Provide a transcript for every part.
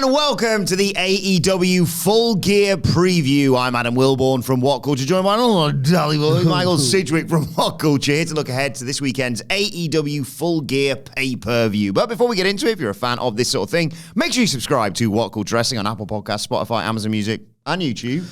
And welcome to the AEW Full Gear Preview. I'm Adam Wilbourn from WhatCulture, joined by Michael Sidgwick from WhatCulture, here to look ahead to this weekend's AEW Full Gear pay-per-view. But before we get into it, if you're a fan of this sort of thing, make sure you subscribe to WhatCulture Wrestling on Apple Podcasts, Spotify, Amazon Music, and YouTube,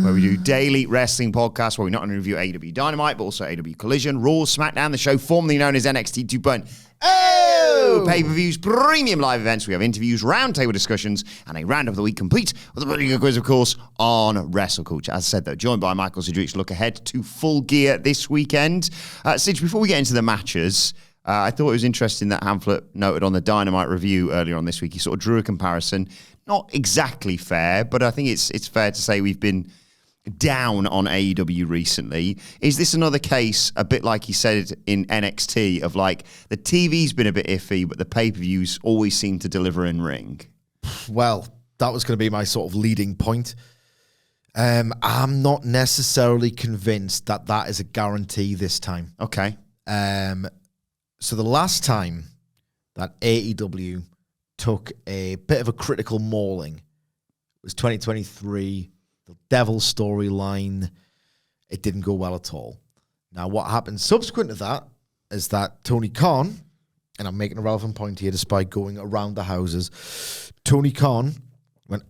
where we do daily wrestling podcasts where we not only review AEW Dynamite, but also AEW Collision, Raw, SmackDown, the show formerly known as NXT 2.0, pay-per-views, premium live events. We have interviews, roundtable discussions, and a round of the week complete with a pretty good quiz, of course, on WrestleCulture. As I said, though, joined by Michael Sidgwick to look ahead to Full Gear this weekend. Sidge, before we get into the matches, I thought it was interesting that Hamflet noted on the Dynamite review earlier on this week, he sort of drew a comparison. Not exactly fair, but I think it's fair to say we've been down on AEW recently. Is this another case, a bit like he said in NXT, of like the TV's been a bit iffy, but the pay-per-views always seem to deliver in ring? Well, that was going to be my sort of leading point. I'm not necessarily convinced that that is a guarantee this time. Okay. So the last time that AEW took a bit of a critical mauling was 2023, the Devil storyline. It didn't go well at all. Now, what happened subsequent to that is that Tony Khan, and I'm making a relevant point here despite going around the houses, Tony Khan went,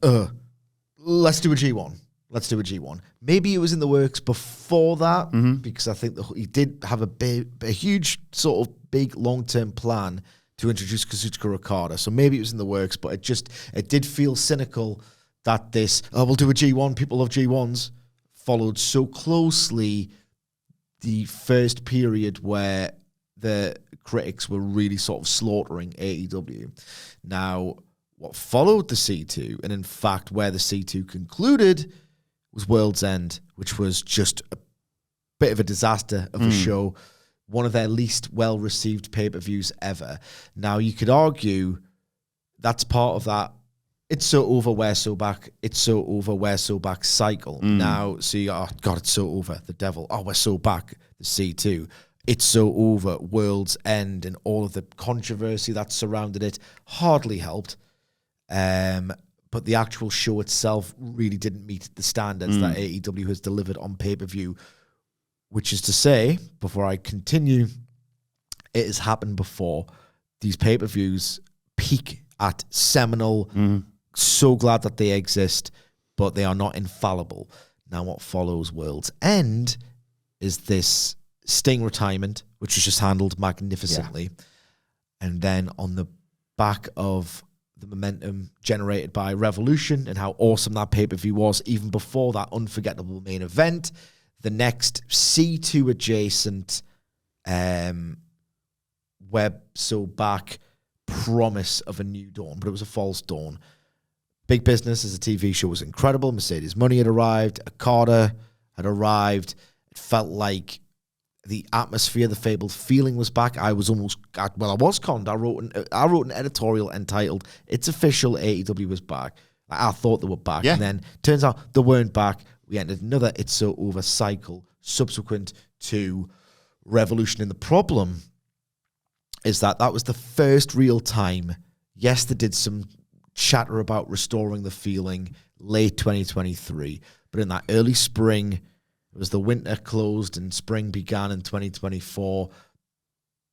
let's do a G1. Let's do a G1. Maybe it was in the works before that, because I think that he did have a huge sort of big long-term plan to introduce Kazuchika Okada. So maybe it was in the works, but it did feel cynical that this, we'll do a G1, people love G1s, followed so closely the first period where the critics were really sort of slaughtering AEW. Now, what followed the C2, and in fact where the C2 concluded, was World's End, which was just a bit of a disaster of a show. One of their least well-received pay-per-views ever. Now, you could argue that's part of that it's so over, we're so back, it's so over, we're so back cycle. Now, so you go, oh, God, it's so over, the Devil. Oh, we're so back, the C2. It's so over, World's End, and all of the controversy that surrounded it hardly helped. But the actual show itself really didn't meet the standards that AEW has delivered on pay-per-view. Which is to say, before I continue, it has happened before. These pay-per-views peak at seminal. So glad that they exist, but they are not infallible. Now, what follows World's End is this Sting retirement, which was just handled magnificently. Yeah. And then on the back of the momentum generated by Revolution and how awesome that pay-per-view was, even before that unforgettable main event, the next C2 adjacent web so back promise of a new dawn, but it was a false dawn. Big Business as a TV show was incredible. Mercedes Money had arrived. Okada had arrived. It felt like the atmosphere, the fabled feeling was back. I was conned. I wrote an editorial entitled, "It's official, AEW was back." I thought they were back. Yeah. And then turns out they weren't back. We entered another It's So Over cycle subsequent to Revolution. And the problem is that was the first real time. Yes, they did some chatter about restoring the feeling late 2023. But in that early spring, it was the winter closed and spring began in 2024.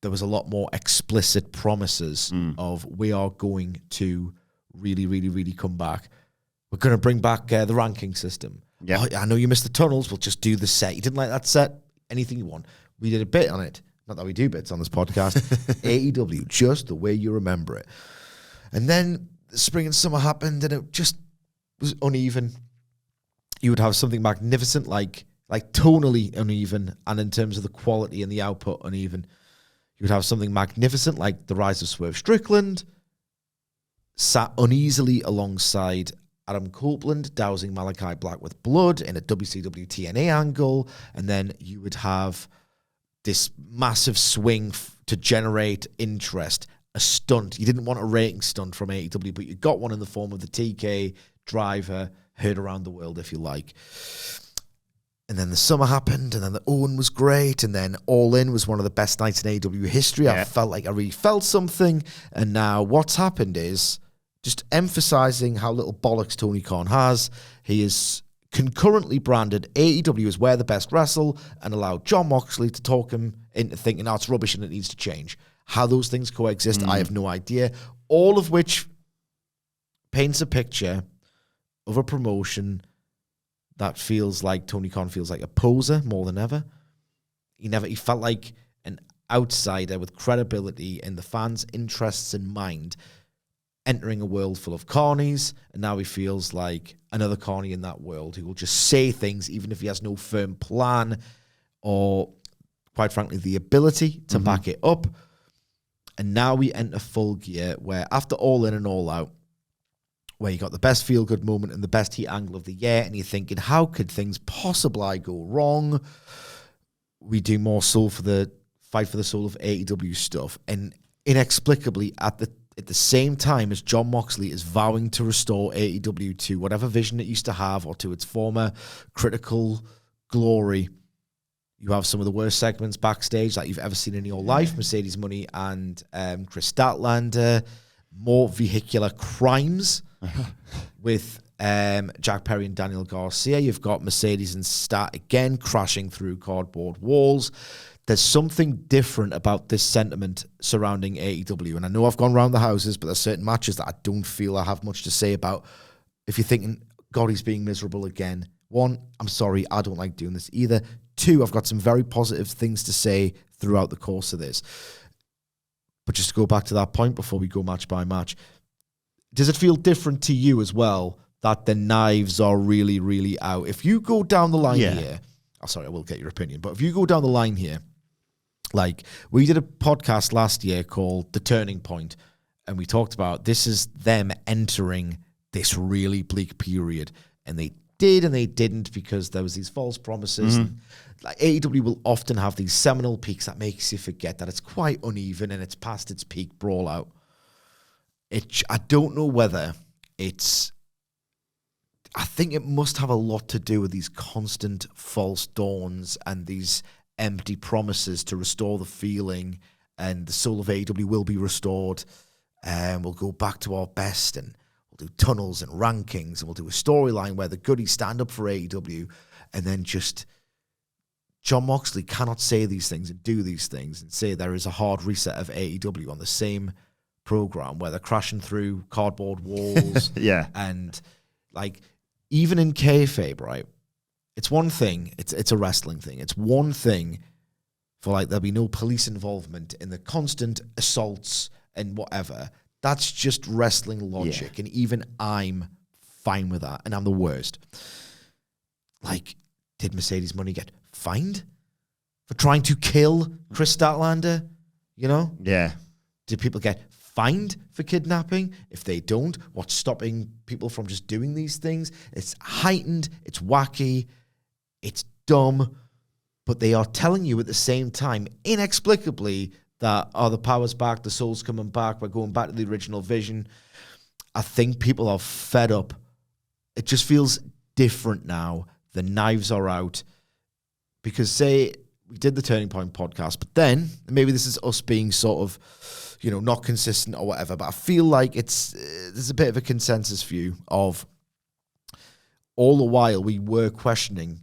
There was a lot more explicit promises of we are going to really, really, really come back. We're going to bring back the ranking system. Yeah, oh, I know you missed the tunnels. We'll just do the set. You didn't like that set? Anything you want. We did a bit on it. Not that we do bits on this podcast. AEW, just the way you remember it. And then the spring and summer happened, and it just was uneven. You would have something magnificent, like tonally uneven, and in terms of the quality and the output, uneven. You would have something magnificent, like the rise of Swerve Strickland, sat uneasily alongside Adam Copeland dousing Malachi Black with blood in a WCW TNA angle, and then you would have this massive swing to generate interest, a stunt. You didn't want a rating stunt from AEW, but you got one in the form of the TK driver, heard around the world, if you like. And then the summer happened, and then the Owen was great, and then All In was one of the best nights in AEW history. Yeah. I felt like I really felt something, and now what's happened is just emphasizing how little bollocks Tony Khan has. He is concurrently branded AEW as where the best wrestle and allowed Jon Moxley to talk him into thinking, it's rubbish and it needs to change. How those things coexist, I have no idea. All of which paints a picture of a promotion that feels like Tony Khan feels like a poser more than ever. He felt like an outsider with credibility and the fans' interests in mind, entering a world full of carnies, and now he feels like another carny in that world who will just say things even if he has no firm plan or, quite frankly, the ability to back it up. And now we enter Full Gear, where after All In and All Out, where you got the best feel-good moment and the best heat angle of the year, and you're thinking, how could things possibly go wrong? We do more soul for the fight for the soul of AEW stuff, and inexplicably at the same time as Jon Moxley is vowing to restore AEW to whatever vision it used to have or to its former critical glory, you have some of the worst segments backstage that you've ever seen in your life. Mercedes Moné and Chris Statlander, more vehicular crimes with Jack Perry and Daniel Garcia. You've got Mercedes and Stat again crashing through cardboard walls. There's something different about this sentiment surrounding AEW. And I know I've gone round the houses, but there's certain matches that I don't feel I have much to say about. If you're thinking, God, he's being miserable again. One, I'm sorry, I don't like doing this either. Two, I've got some very positive things to say throughout the course of this. But just to go back to that point before we go match by match, does it feel different to you as well that the knives are really, really out? If you go down the line here, sorry, I will get your opinion, but if you go down the line here, like we did a podcast last year called The Turning Point, and we talked about this is them entering this really bleak period, and they did and they didn't because there was these false promises. And like AEW will often have these seminal peaks that makes you forget that it's quite uneven and it's past its peak brawl out. I don't know whether it's... I think it must have a lot to do with these constant false dawns and these empty promises to restore the feeling, and the soul of AEW will be restored, and we'll go back to our best, and we'll do tunnels and rankings, and we'll do a storyline where the goodies stand up for AEW, and then just Jon Moxley cannot say these things and do these things and say there is a hard reset of AEW on the same program where they're crashing through cardboard walls. And like, even in kayfabe, right? It's one thing, it's a wrestling thing. It's one thing for like there'll be no police involvement in the constant assaults and whatever. That's just wrestling logic. And even I'm fine with that. And I'm the worst. Like, did Mercedes Moné get fined for trying to kill Chris Statlander? You know? Yeah. Did people get fined for kidnapping? If they don't, what's stopping people from just doing these things? It's heightened, it's wacky, it's dumb, but they are telling you at the same time, inexplicably, that, the power's back, the soul's coming back, we're going back to the original vision. I think people are fed up. It just feels different now. The knives are out. Because, say, we did the Turning Point podcast, but then, maybe this is us being sort of, not consistent or whatever, but I feel like there's a bit of a consensus view of all the while we were questioning,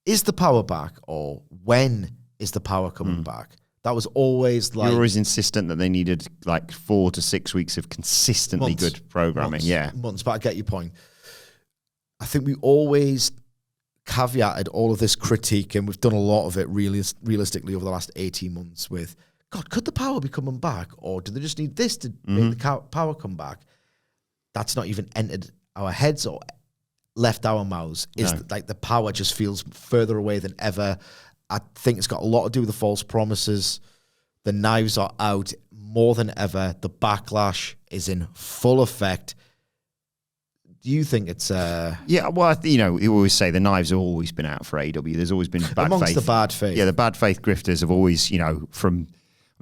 is the power back, or when is the power coming back? That was always like... You were always insistent that they needed like 4 to 6 weeks of consistently good programming. Months, but I get your point. I think we always caveated all of this critique, and we've done a lot of it realistically over the last 18 months with, God, could the power be coming back? Or do they just need this to make the power come back? That's not even entered our heads or left our mouths. Like the power just feels further away than ever. I think it's got a lot to do with the false promises. The knives are out more than ever. The backlash is in full effect. Do you think it's... Yeah, well, you always say the knives have always been out for AEW. There's always been bad amongst faith. The bad faith. Yeah, the bad faith grifters have always, from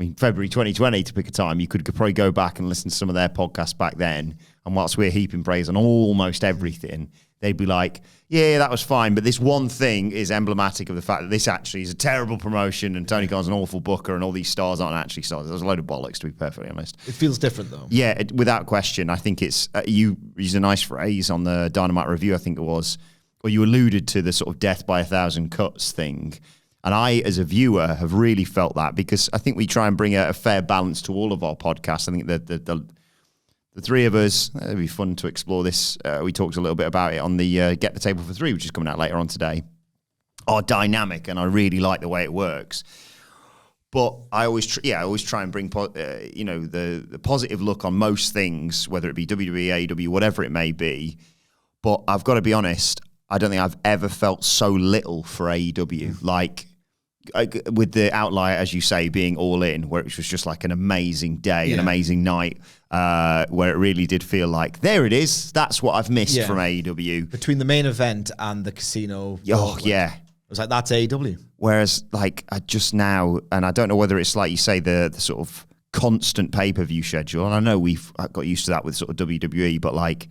mean, February 2020 to pick a time, you could probably go back and listen to some of their podcasts back then. And whilst we're heaping praise on almost everything, they'd be like, yeah, that was fine. But this one thing is emblematic of the fact that this actually is a terrible promotion and Tony Khan's an awful booker and all these stars aren't actually stars. There's a load of bollocks, to be perfectly honest. It feels different, though. Yeah, without question. I think it's, you used a nice phrase on the Dynamite review, I think it was, or you alluded to the sort of death by 1,000 cuts thing. And I, as a viewer, have really felt that because I think we try and bring a fair balance to all of our podcasts. I think that the three of us, it'd be fun to explore this. We talked a little bit about it on the Get the Table for Three, which is coming out later on today, are dynamic, and I really like the way it works. But I always try and bring the positive look on most things, whether it be WWE, AEW, whatever it may be. But I've got to be honest, I don't think I've ever felt so little for AEW. Like, with the outlier, as you say, being All In, where it was just like an amazing day, an amazing night, where it really did feel like, there it is. That's what I've missed from AEW. Between the main event and the casino. Yeah. It was like, that's AEW. Whereas, like, I just now, and I don't know whether it's like you say, the sort of constant pay-per-view schedule, and I know we've got used to that with sort of WWE, but like,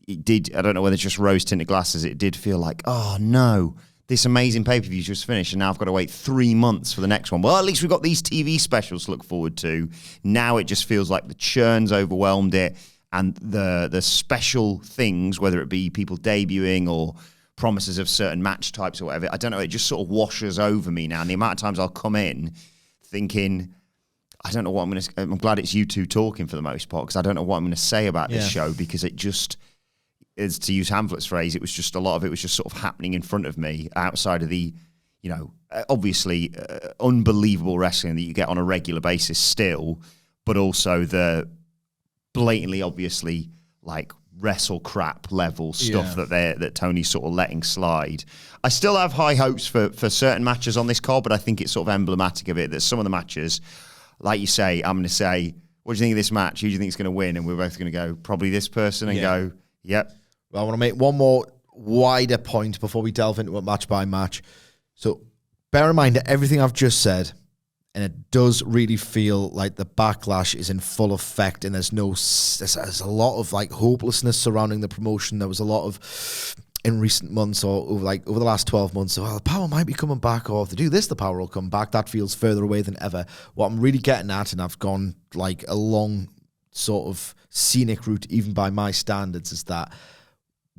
it did, I don't know whether it's just rose-tinted glasses, it did feel like, oh no, this amazing pay-per-view just finished and now I've got to wait 3 months for the next one. Well, at least we've got these TV specials to look forward to. Now it just feels like the churn's overwhelmed it, and the special things, whether it be people debuting or promises of certain match types or whatever, I don't know, it just sort of washes over me now. And the amount of times I'll come in thinking, I don't know what I'm glad it's you two talking for the most part, because I don't know what I'm going to say about this show, because it just, is, to use Hamlet's phrase, it was just a lot of it was just sort of happening in front of me outside of the, obviously unbelievable wrestling that you get on a regular basis still, but also the blatantly, obviously, like wrestle crap level stuff that Tony's sort of letting slide. I still have high hopes for certain matches on this card, but I think it's sort of emblematic of it that some of the matches, like you say, I'm going to say, what do you think of this match? Who do you think is going to win? And we're both going to go, probably this person, and go, yep. Well, I want to make one more wider point before we delve into it match by match. So bear in mind that everything I've just said, and it does really feel like the backlash is in full effect, and there's a lot of like hopelessness surrounding the promotion. There was a lot of, in recent months or over the last 12 months, the power might be coming back, or if they do this, the power will come back. That feels further away than ever. What I'm really getting at, and I've gone like a long sort of scenic route, even by my standards, is that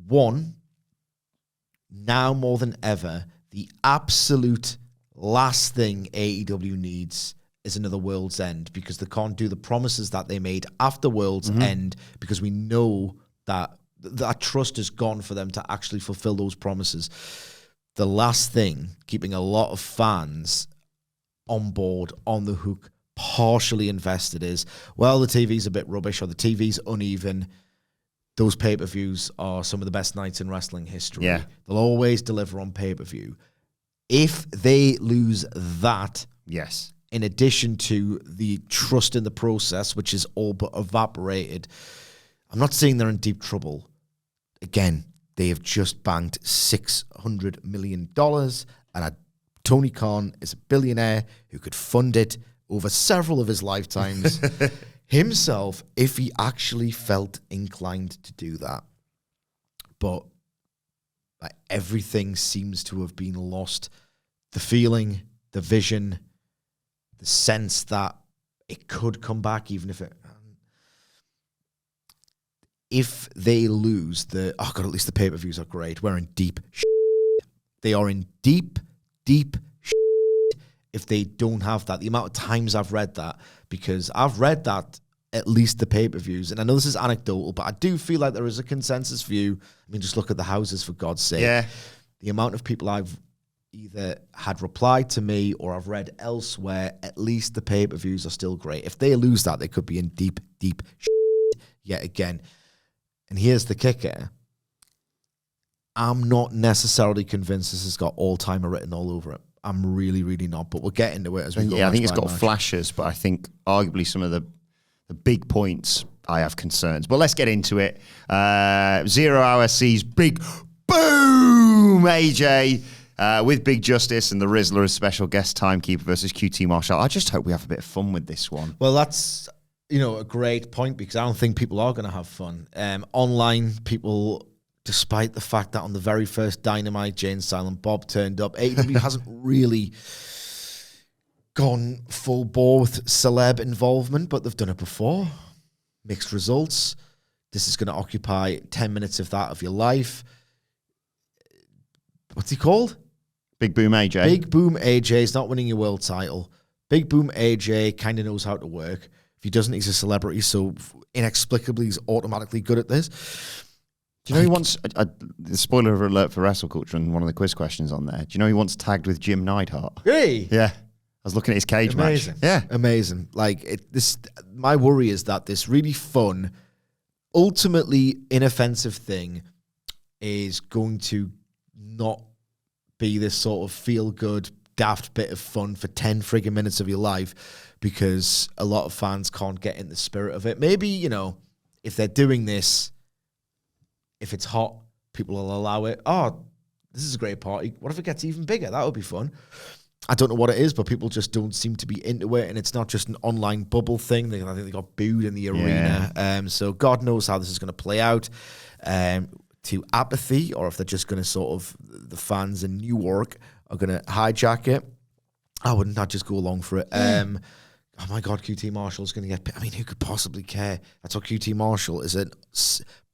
one, now more than ever, the absolute last thing AEW needs is another World's End, because they can't do the promises that they made after World's End, because we know that trust is gone for them to actually fulfill those promises. The last thing, keeping a lot of fans on board, on the hook, partially invested, is, well, the TV's a bit rubbish, or the TV's uneven. Those pay-per-views are some of the best nights in wrestling history. Yeah. They'll always deliver on pay-per-view. If they lose that, yes, in addition to the trust in the process, which is all but evaporated, I'm not saying they're in deep trouble. Again, they have just banked $600 million, and Tony Khan is a billionaire who could fund it over several of his lifetimes himself if he actually felt inclined to do that. But everything seems to have been lost. The feeling, the vision, the sense that it could come back, even if it... If they lose oh God, at least the pay-per-views are great. We're in deep shit. They are in deep shit if they don't have that. The amount of times I've read that, because I've read that at least the pay-per-views, and I know this is anecdotal, but I do feel like there is a consensus view. I mean, just look at the houses, for God's sake. Yeah. The amount of people I've either had replied to me or I've read elsewhere, at least the pay-per-views are still great. If they lose that, they could be in deep shit yet again. And here's the kicker. I'm not necessarily convinced this has got all-timer written all over it. I'm really, really not. But we'll get into it as we go. Yeah, I think it's got flashes, but I think arguably some of the big points, I have concerns. But let's get into it. 0 Hour sees big boom, AJ. with Big Justice and the Rizzler as special guest timekeeper versus QT Marshall. I just hope we have a bit of fun with this one. Well, that's a great point, because I don't think people are going to have fun. Online, people, despite the fact that on the very first Dynamite, Jay and Silent Bob turned up, AEW hasn't really gone full bore with celeb involvement, but they've done it before. Mixed results. This is going to occupy 10 minutes of that of your life. What's he called? Big Boom AJ. Big Boom AJ is not winning your world title. Big Boom AJ kind of knows how to work. If he doesn't, he's a celebrity, so inexplicably he's automatically good at this. Do you know he wants, the spoiler alert for WrestleCulture and one of the quiz questions on there, do you know he once tagged with Jim Neidhart? Hey! Yeah. I was looking at his cage match. Yeah. Amazing. My worry is that this really fun, ultimately inoffensive thing is going to not be this sort of feel-good, daft bit of fun for 10 friggin' minutes of your life, because a lot of fans can't get in the spirit of it. Maybe, if they're doing this, if it's hot, people will allow it. Oh, this is a great party. What if it gets even bigger? That would be fun. I don't know what it is, but people just don't seem to be into it, and it's not just an online bubble thing. I think they got booed in the arena. So God knows how this is going to play out to apathy, or if they're just going to the fans in Newark are going to hijack it. I would not just go along for it. Oh my God, QT Marshall's going to get... who could possibly care? That's what QT Marshall is, a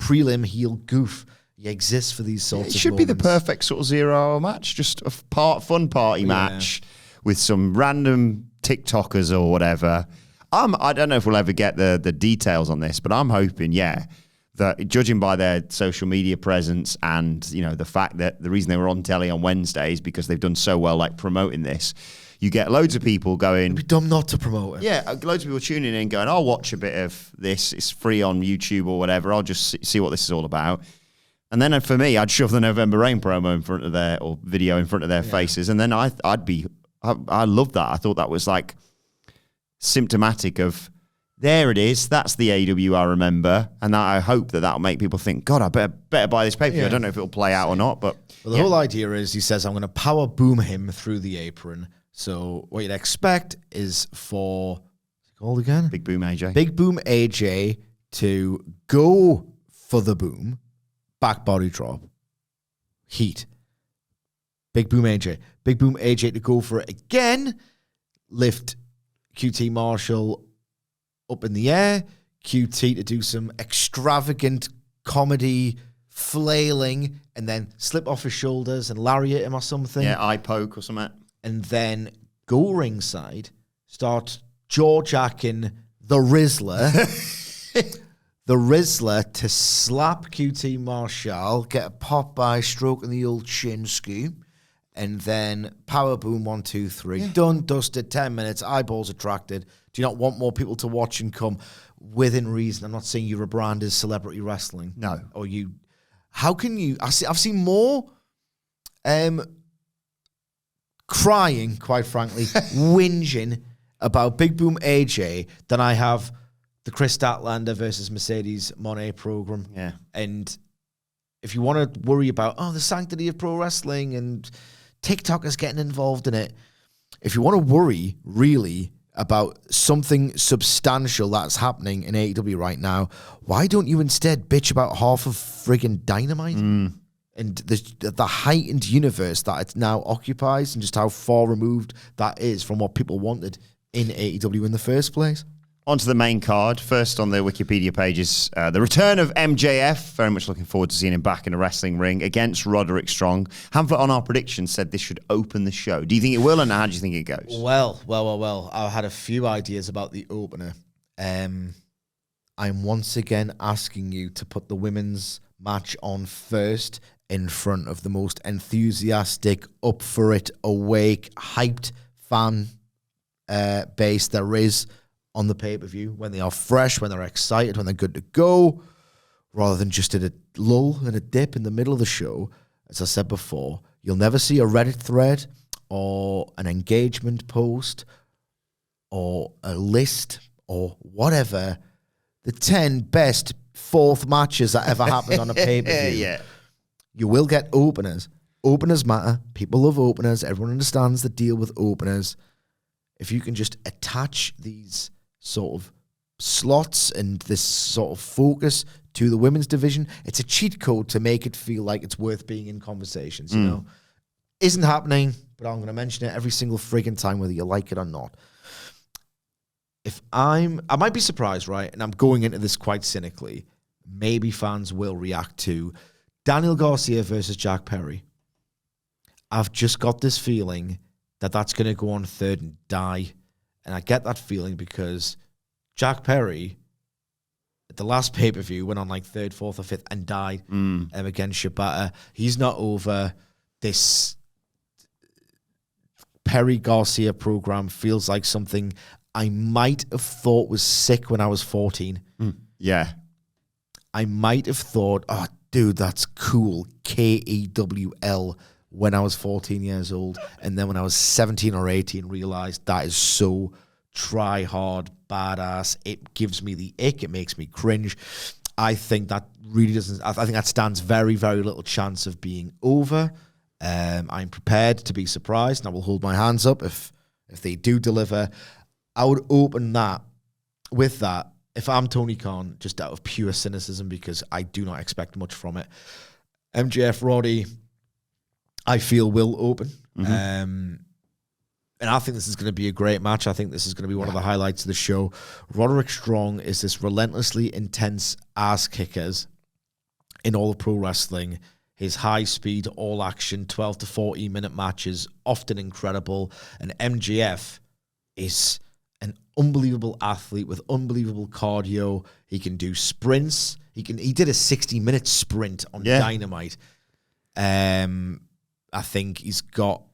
prelim heel goof. He exists for these sorts of moments. It should be the perfect sort of 0-hour match, just a fun party match with some random TikTokers or whatever. I don't know if we'll ever get the details on this, but I'm hoping, that judging by their social media presence and, the fact that the reason they were on telly on Wednesdays because they've done so well, promoting this, you get loads of people going... It'd be dumb not to promote it. Yeah, loads of people tuning in going, I'll watch a bit of this. It's free on YouTube or whatever. I'll just see what this is all about. And then for me, I'd shove the November Rain promo in front of video in front of their faces. And then I loved that. I thought that was symptomatic of, there it is. That's the AEW I remember. And I hope that'll make people think, God, I better buy this pay-per-view. I don't know if it'll play out or not, but... Well, the whole idea is, he says, I'm going to power boom him through the apron. So what you'd expect is for... What's it called again? Big Boom AJ. Big Boom AJ to go for the boom. Back body drop. Heat. Big Boom AJ. Big Boom AJ to go for it again. Lift QT Marshall up in the air. QT to do some extravagant comedy flailing and then slip off his shoulders and lariat him or something. Yeah, eye poke or something. And then go ringside, start jaw-jacking the Rizzler. The Rizzler to slap QT Marshall, get a Popeye stroke in the old chin scoop, and then power boom 1, 2, 3. Done, dusted, 10 minutes, eyeballs attracted. Do you not want more people to watch and come within reason? I'm not saying you rebrand as celebrity wrestling. No. Or you... How can you... I've seen more crying, quite frankly, whinging about Big Boom AJ than I have... the Chris Statlander versus Mercedes Moné program. Yeah. And if you want to worry about, the sanctity of pro wrestling and TikTokers getting involved in it, if you want to worry really about something substantial that's happening in AEW right now, why don't you instead bitch about half of friggin' Dynamite? And the heightened universe that it now occupies, and just how far removed that is from what people wanted in AEW in the first place? Onto the main card. First on the Wikipedia pages, the return of MJF. Very much looking forward to seeing him back in a wrestling ring against Roderick Strong. Hamlet on our predictions said this should open the show. Do you think it will, and how do you think it goes? Well. I had a few ideas about the opener. I'm once again asking you to put the women's match on first in front of the most enthusiastic, up for it, awake, hyped fan base there is on the pay-per-view, when they are fresh, when they're excited, when they're good to go, rather than just at a lull and a dip in the middle of the show. As I said before, you'll never see a Reddit thread or an engagement post or a list or whatever, the 10 best fourth matches that ever happened on a pay-per-view. Yeah. You will get openers, Openers matter. People love openers. Everyone understands the deal with openers. If you can just attach these sort of slots and this sort of focus to the women's division, it's a cheat code to make it feel like it's worth being in conversations, you know? Isn't happening, but I'm going to mention it every single friggin' time, whether you like it or not. I might be surprised, right? And I'm going into this quite cynically. Maybe fans will react to Daniel Garcia versus Jack Perry. I've just got this feeling that that's going to go on third and die. And I get that feeling because Jack Perry, at the last pay-per-view, went on like third, fourth, or fifth and died against Shibata. He's not over. This Perry-Garcia program feels like something I might have thought was sick when I was 14. Yeah. I might have thought, oh, dude, that's cool. KEWL when I was 14 years old. And then when I was 17 or 18, realized that is so try hard, badass. It gives me the ick. It makes me cringe. I think that really doesn't, I think that stands very, very little chance of being over. I'm prepared to be surprised, and I will hold my hands up if they do deliver. I would open that with that if I'm Tony Khan, just out of pure cynicism, because I do not expect much from it. MJF Roddy, I feel, will open. And I think this is going to be a great match. I think this is going to be one of the highlights of the show. Roderick Strong is this relentlessly intense ass kickers in all of pro wrestling. His high speed, all action, 12 to 14 minute matches, often incredible. And MJF is an unbelievable athlete with unbelievable cardio. He can do sprints. He did a 60-minute sprint on Dynamite. I think he's got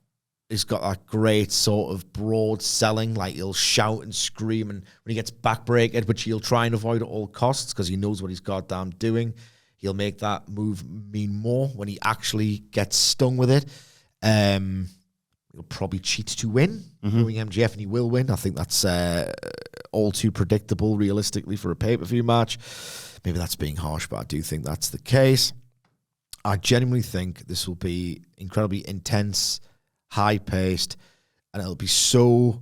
that great sort of broad selling, like he'll shout and scream, and when he gets backbreaked, which he'll try and avoid at all costs because he knows what he's goddamn doing, he'll make that move mean more when he actually gets stung with it. He'll probably cheat to win, knowing MJF, and he will win. I think that's all too predictable, realistically, for a pay-per-view match. Maybe that's being harsh, but I do think that's the case. I genuinely think this will be incredibly intense, high-paced, and it'll be so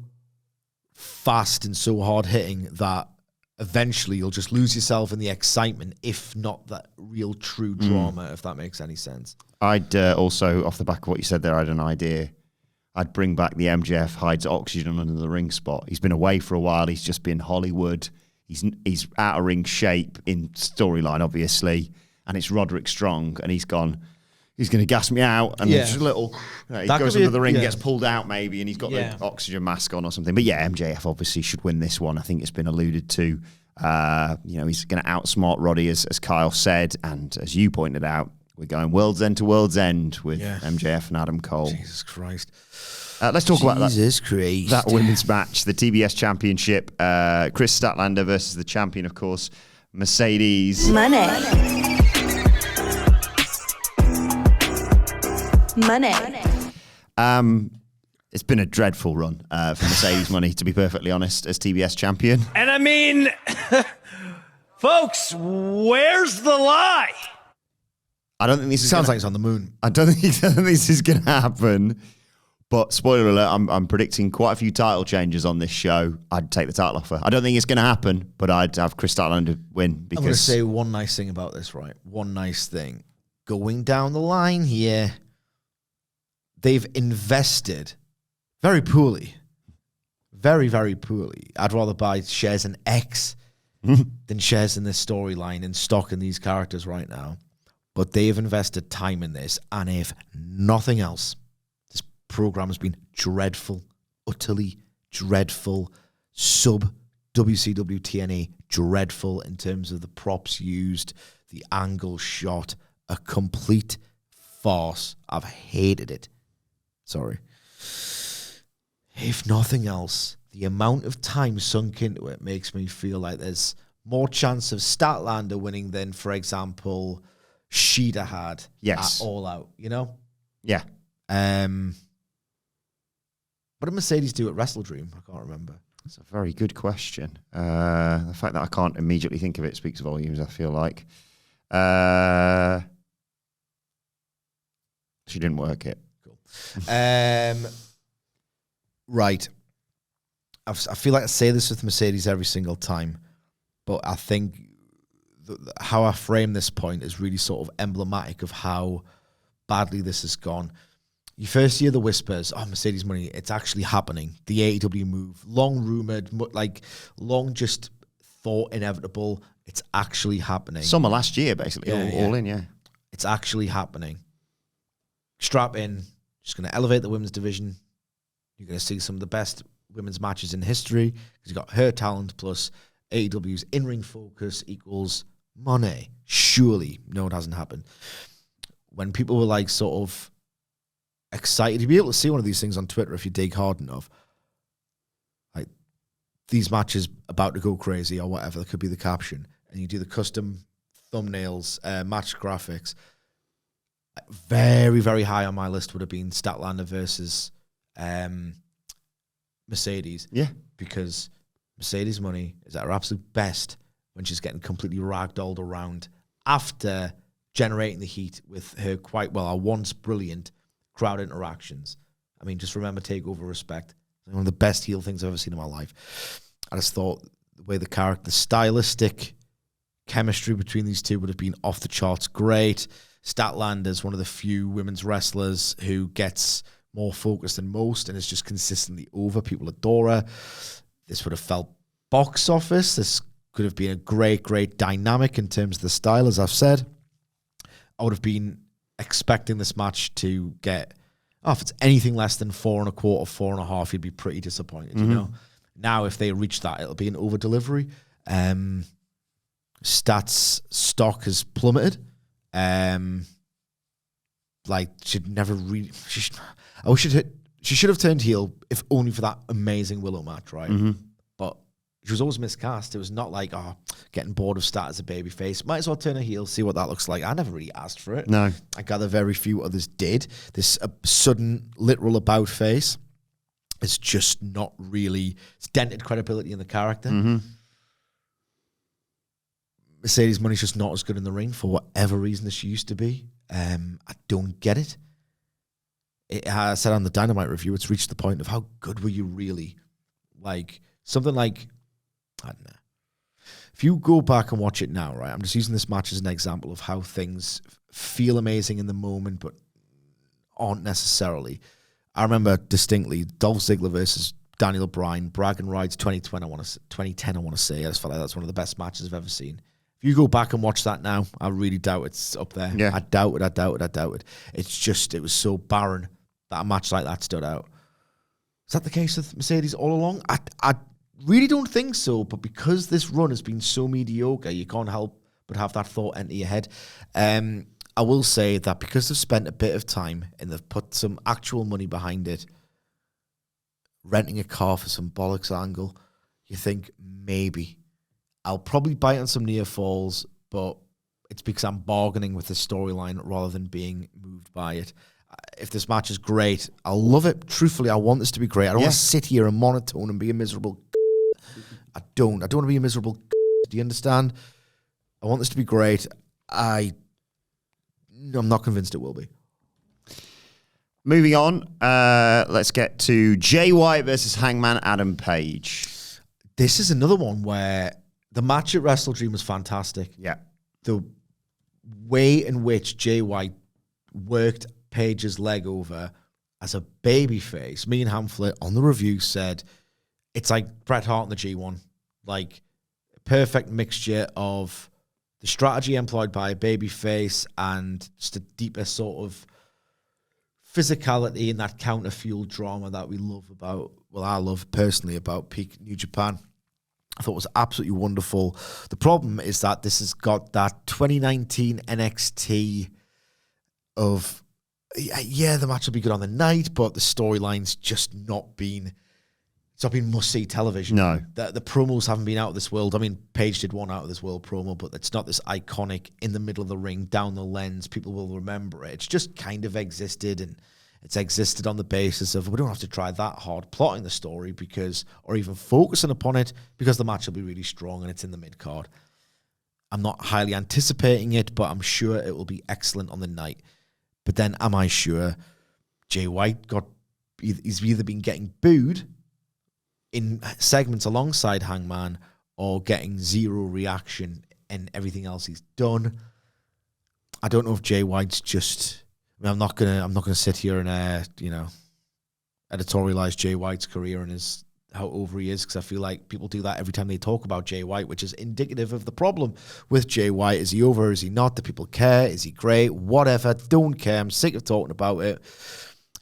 fast and so hard-hitting that eventually you'll just lose yourself in the excitement, if not that real true drama, if that makes any sense. I'd also, off the back of what you said there, I had an idea. I'd bring back the MJF hides oxygen under the ring spot. He's been away for a while. He's just been Hollywood. He's out of ring shape in storyline, obviously, and it's Roderick Strong, and he's gone. He's going to gas me out, and there's a little. He goes under the ring, gets pulled out maybe, and he's got the oxygen mask on or something. But yeah, MJF obviously should win this one. I think it's been alluded to. He's going to outsmart Roddy, as Kyle said, and as you pointed out, we're going world's end to world's end with MJF and Adam Cole. Jesus Christ. Let's talk about that women's match, the TBS Championship. Chris Statlander versus the champion, of course, Mercedes. Money. It's been a dreadful run for Mercedes Money, to be perfectly honest, as TBS champion. And I mean, folks, where's the lie? I don't think this sounds like it's on the moon. I don't think this is going to happen. But spoiler alert, I'm predicting quite a few title changes on this show. I'd take the title offer. I don't think it's going to happen, but I'd have Chris Statlander win because. I'm going to say one nice thing about this, right? One nice thing. Going down the line here, they've invested very poorly. Very, very poorly. I'd rather buy shares in X than shares in this storyline and stock in these characters right now. But they've invested time in this, and if nothing else, this program has been dreadful, utterly dreadful, sub-WCW TNA dreadful in terms of the props used, the angle shot, a complete farce. I've hated it. Sorry. If nothing else, the amount of time sunk into it makes me feel like there's more chance of Statlander winning than, for example, Sheeta had at All Out, you know? Yeah. What did Mercedes do at Wrestle Dream? I can't remember. That's a very good question. The fact that I can't immediately think of it speaks volumes, I feel like. She didn't work it. Cool. Right. I feel like I say this with Mercedes every single time, but I think how I frame this point is really sort of emblematic of how badly this has gone. You first hear the whispers, oh, Mercedes money, it's actually happening. The AEW move, long rumored, like long just thought inevitable. It's actually happening. Summer last year, basically, all in, yeah. It's actually happening. Strap in, just going to elevate the women's division. You're going to see some of the best women's matches in history because you've got her talent plus AEW's in-ring focus equals money. Surely, no, it hasn't happened. When people were like sort of excited, you'd be able to see one of these things on Twitter if you dig hard enough. Like, these matches about to go crazy or whatever, that could be the caption. And you do the custom thumbnails, match graphics. Very, very high on my list would have been Statlander versus Mercedes. Yeah. Because Mercedes money is at her absolute best when she's getting completely ragdolled around after generating the heat with her our once brilliant crowd interactions. I mean, just remember Takeover Respect. One of the best heel things I've ever seen in my life. I just thought the way the stylistic chemistry between these two would have been off the charts great. Statlander's one of the few women's wrestlers who gets more focus than most and is just consistently over. People adore her. This would have felt box office. This could have been a great, great dynamic in terms of the style, as I've said. I would have been expecting this match to get, if it's anything less than 4.25, 4.5, you'd be pretty disappointed, you know? Now, if they reach that, it'll be an over-delivery. Stats stock has plummeted. She'd never really... She should have turned heel, if only for that amazing Willow match, right? But she was always miscast. It was not like, getting bored of Stat as a babyface. Might as well turn her heel, see what that looks like. I never really asked for it. No. I gather very few others did. This sudden, literal about face is just not really... It's dented credibility in the character. Mercedes money's just not as good in the ring for whatever reason as she used to be. I don't get it. I said on the Dynamite review, it's reached the point of how good were you really? Like, something like, I don't know. If you go back and watch it now, right, I'm just using this match as an example of how things feel amazing in the moment, but aren't necessarily. I remember distinctly Dolph Ziggler versus Daniel Bryan, Bragging Rights 2010, I want to say. I just felt like that's one of the best matches I've ever seen. If you go back and watch that now, I really doubt it's up there. Yeah. I doubt it. It's just, it was so barren that a match like that stood out. Is that the case with Mercedes all along? I really don't think so, but because this run has been so mediocre, you can't help but have that thought enter your head. I will say that because they've spent a bit of time and they've put some actual money behind it, renting a car for some bollocks angle, you think maybe I'll probably bite on some near falls, but it's because I'm bargaining with the storyline rather than being moved by it. If this match is great, I'll love it. Truthfully, I want this to be great. I don't want to sit here and monotone and be a miserable. I don't want to be a miserable. Do you understand? I want this to be great. I'm not convinced it will be. Moving on, let's get to Jay White versus Hangman Adam Page. This is another one where the match at Wrestle Dream was fantastic. Yeah. The way in which Jay White worked Page's leg over as a babyface, me and Hamflet on the review said it's like Bret Hart in the G1. Like, a perfect mixture of the strategy employed by a babyface and just a deeper sort of physicality in that counter-fueled drama that we love about, well, I love personally about peak New Japan. I thought it was absolutely wonderful. The problem is that this has got that 2019 NXT of, yeah, the match will be good on the night, but the storyline's just not been, it's not been must-see television. No. The promos haven't been out of this world. I mean, Paige did one out of this world promo, but it's not this iconic, in the middle of the ring, down the lens, people will remember it. It's just kind of existed, and it's existed on the basis of we don't have to try that hard plotting the story because, or even focusing upon it because the match will be really strong and it's in the mid-card. I'm not highly anticipating it, but I'm sure it will be excellent on the night. But then, am I sure Jay White he's either been getting booed in segments alongside Hangman or getting zero reaction in everything else he's done? I don't know if Jay White's just. I mean, I'm not gonna sit here and editorialize Jay White's career and how over he is, because I feel like people do that every time they talk about Jay White, which is indicative of the problem with Jay White. Is he over? Is he not? Do people care? Is he great? Whatever. Don't care. I'm sick of talking about it.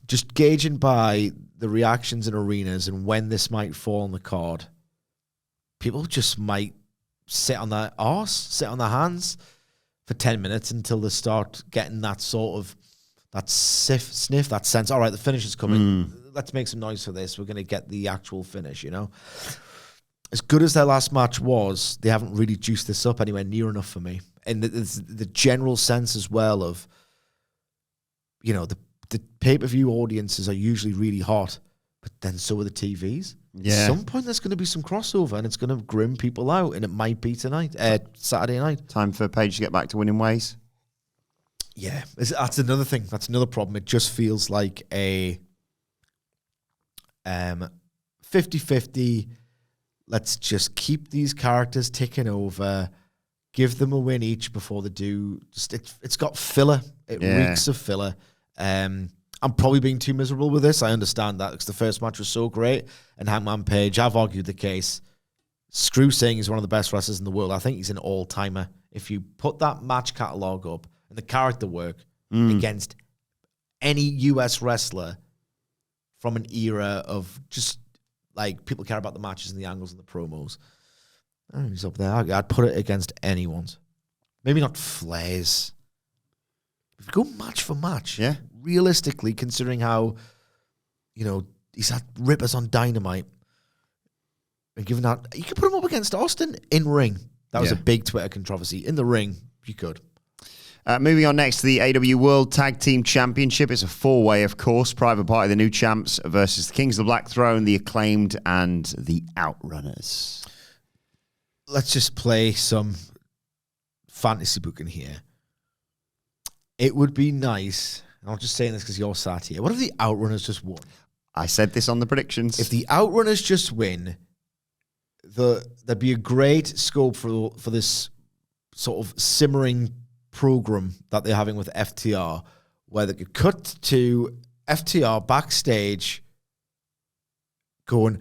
Just gauging by the reactions in arenas and when this might fall on the card, people just might sit on their arse, sit on their hands for 10 minutes until they start getting that sort of that sniff, that sense. All right, the finish is coming. Let's make some noise for this. We're going to get the actual finish, As good as their last match was, they haven't really juiced this up anywhere near enough for me. And the general sense as well of, the pay-per-view audiences are usually really hot, but then so are the TVs. Yeah. At some point, there's going to be some crossover, and it's going to grim people out, and it might be tonight, Saturday night. Time for Paige to get back to winning ways. Yeah, that's another thing. That's another problem. It just feels like a 50-50. Let's just keep these characters ticking over, give them a win each before they do. It's got filler. It reeks of filler. I'm probably being too miserable with this. I understand that, because the first match was so great. And Hangman Page, I've argued the case. Screw saying he's one of the best wrestlers in the world. I think he's an all-timer. If you put that match catalog up and the character work against any US wrestler from an era of just like people care about the matches and the angles and the promos, I think he's up there. I'd put it against anyone's. Maybe not Flair's. If you go match for match, realistically, considering how, he's had rippers on Dynamite, and given that, you could put him up against Austin in ring. That was a big Twitter controversy. In the ring, you could. Moving on next to the AEW World Tag Team Championship. It's a four-way, of course. Private Party, the new champs, versus the Kings of the Black Throne, the Acclaimed, and the Outrunners. Let's just play some fantasy booking here. It would be nice, and I'm just saying this because you're sat here, what if the Outrunners just won? I said this on the predictions. If the Outrunners just win, there'd be a great scope for this sort of simmering program that they're having with FTR, where they could cut to FTR backstage going,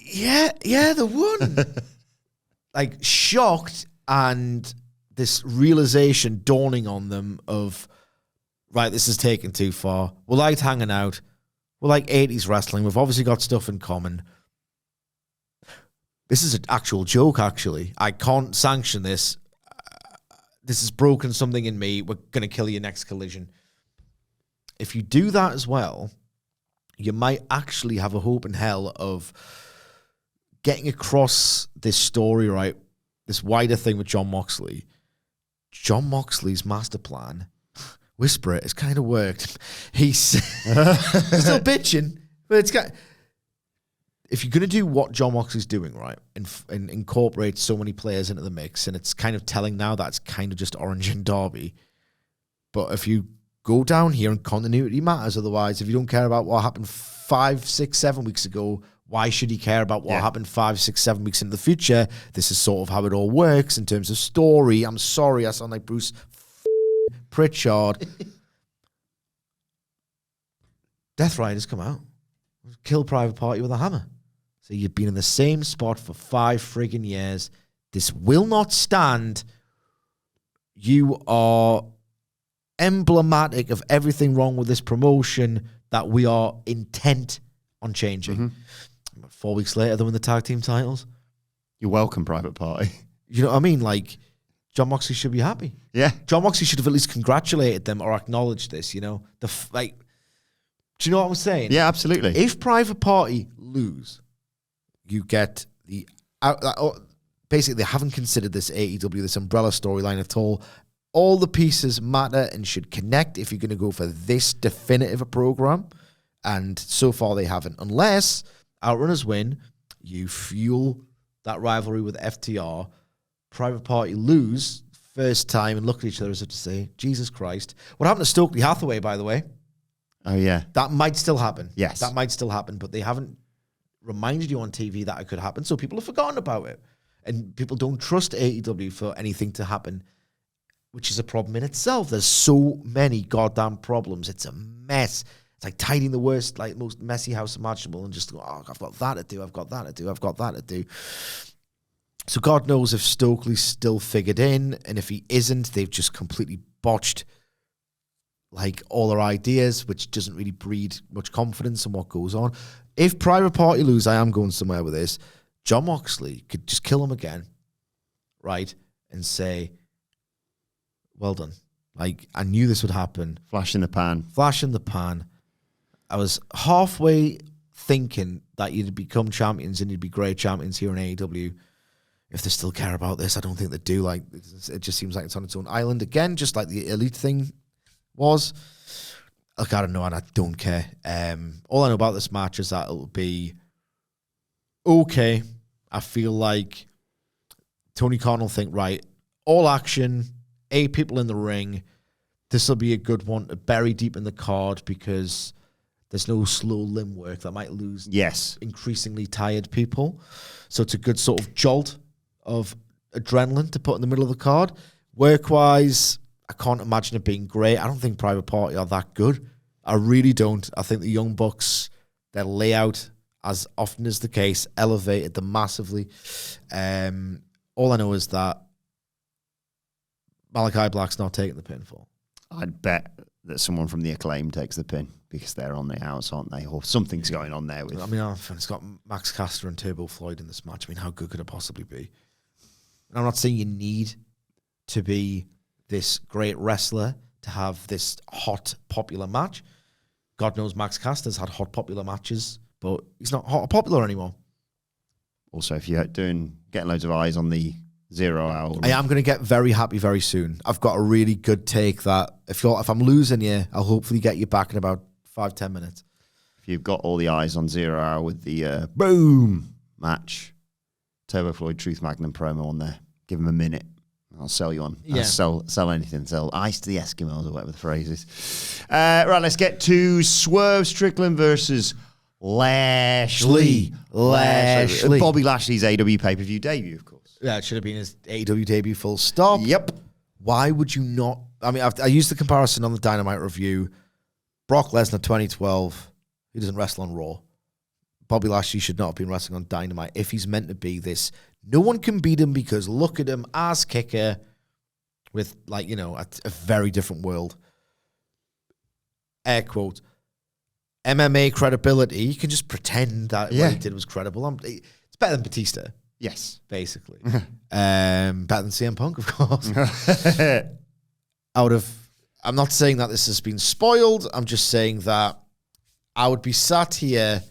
yeah, they won. Like, shocked, and this realization dawning on them of, right, this is taken too far. We liked hanging out. We like 80s wrestling. We've obviously got stuff in common. This is an actual joke, actually. I can't sanction this. This has broken something in me. We're going to kill you next collision. If you do that as well, you might actually have a hope in hell of getting across this story, right? This wider thing with Jon Moxley. Jon Moxley's master plan, whisper it, it's kind of worked. He's still bitching, but it's got... If you're going to do what Jon Moxley's doing, right, and incorporate so many players into the mix, and it's kind of telling now that it's kind of just Orange and Derby, but if you go down here and continuity matters, otherwise, if you don't care about what happened 5, 6, 7 weeks ago, why should he care about what happened 5, 6, 7 weeks into the future? This is sort of how it all works in terms of story. I'm sorry, I sound like Bruce Pritchard. Death Riders come out. Kill Private Party with a hammer. So you've been in the same spot for 5 friggin' years. This will not stand. You are emblematic of everything wrong with this promotion that we are intent on changing. 4 weeks later, they win the tag team titles. You're welcome, Private Party. You know what I mean? Like, Jon Moxley should be happy. Yeah. Jon Moxley should have at least congratulated them or acknowledged this, Do you know what I'm saying? Yeah, absolutely. If Private Party lose, you get the... basically, they haven't considered this AEW, this umbrella storyline at all. All the pieces matter and should connect if you're going to go for this definitive a program. And so far, they haven't. Unless Outrunners win, you fuel that rivalry with FTR. Private Party lose, first time and look at each other as if to say, Jesus Christ. What happened to Stokely Hathaway, by the way? Oh, yeah. That might still happen. Yes. That might still happen, but they haven't reminded you on TV that it could happen, so people have forgotten about it. And people don't trust AEW for anything to happen, which is a problem in itself. There's so many goddamn problems. It's a mess. It's like tidying the worst, like most messy house imaginable and just, I've got that to do, I've got that to do, I've got that to do. So God knows if Stokely's still figured in, and if he isn't, they've just completely botched like all their ideas, which doesn't really breed much confidence in what goes on. If Private Party lose, I am going somewhere with this. Jon Moxley could just kill him again, right? And say, well done. Like, I knew this would happen. Flash in the pan. Flash in the pan. I was halfway thinking that you'd become champions and you'd be great champions here in AEW. If they still care about this, I don't think they do. Like, it just seems like it's on its own island again, just like the Elite thing was. Look, I don't know, and I don't care. All I know about this match is that it'll be okay. I feel like Tony Khan will think, right, all action, 8 people in the ring. This will be a good one to bury deep in the card because there's no slow limb work that might lose increasingly tired people. So it's a good sort of jolt of adrenaline to put in the middle of the card. Work-wise, I can't imagine it being great. I don't think Private Party are that good. I really don't. I think the Young Bucks, their layout, as often is the case, elevated them massively. All I know is that Malachi Black's not taking the pinfall. I'd bet that someone from the Acclaim takes the pin because they're on the outs, aren't they? Or something's going on there with. I mean, it's got Max Caster and Turbo Floyd in this match. I mean, how good could it possibly be? And I'm not saying you need to be this great wrestler to have this hot, popular match. God knows Max Caster's had hot, popular matches, but he's not hot or popular anymore. Also, if you're getting loads of eyes on the 0 hour. I am going to get very happy very soon. I've got a really good take that if I'm losing you, I'll hopefully get you back in about 5-10 minutes. If you've got all the eyes on 0 hour with the boom match, Turbo Floyd Truth Magnum promo on there, give him a minute. I'll sell you on. Yeah. I'll sell anything. Sell ice to the Eskimos or whatever the phrase is. Right, let's get to Swerve Strickland versus Lashley. Bobby Lashley's AEW pay-per-view debut, of course. Yeah, it should have been his AEW debut full stop. Yep. Why would you not? I mean, I used the comparison on the Dynamite review. Brock Lesnar 2012, he doesn't wrestle on Raw. Bobby Lashley should not have been wrestling on Dynamite if he's meant to be this. No one can beat him because look at him, ass kicker with, like, you know, a very different world. Air quote. MMA credibility. You can just pretend that what he did was credible. It's better than Batista. Yes. Basically. Better than CM Punk, of course. I'm not saying that this has been spoiled. I'm just saying that I would be sat here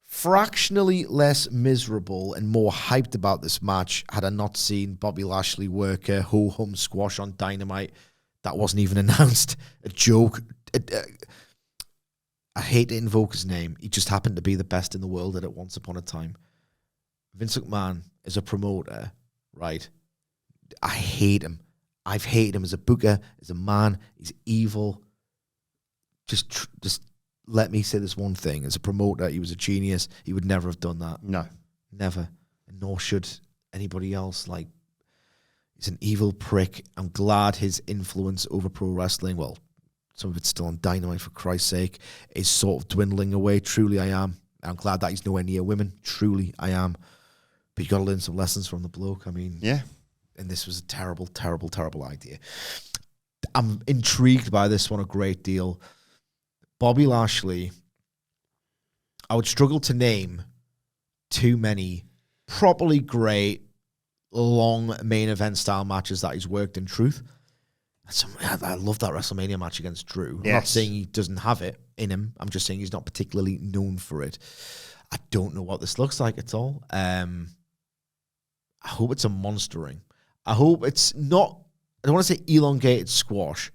fractionally less miserable and more hyped about this match had I not seen Bobby Lashley work a ho-hum squash on Dynamite that wasn't even announced. A joke. I hate to invoke his name. He just happened to be the best in the world at it once upon a time. Vince McMahon is a promoter, right? I hate him. I've hated him as a booker, as a man. He's evil. Just let me say this one thing. As a promoter, he was a genius. He would never have done that. No. Never. And nor should anybody else. Like, he's an evil prick. I'm glad his influence over pro wrestling, well, some of it's still on Dynamite for Christ's sake, is sort of dwindling away. Truly I am. I'm glad that he's nowhere near women. Truly I am. But you got to learn some lessons from the bloke. I mean, yeah. And this was a terrible, terrible, terrible idea. I'm intrigued by this one a great deal. Bobby Lashley, I would struggle to name too many properly great, long main event style matches that he's worked in Truth. I love that WrestleMania match against Drew. I'm not saying he doesn't have it in him. I'm just saying he's not particularly known for it. I don't know what this looks like at all. I hope it's a monstering. I hope it's not, I don't want to say elongated squash,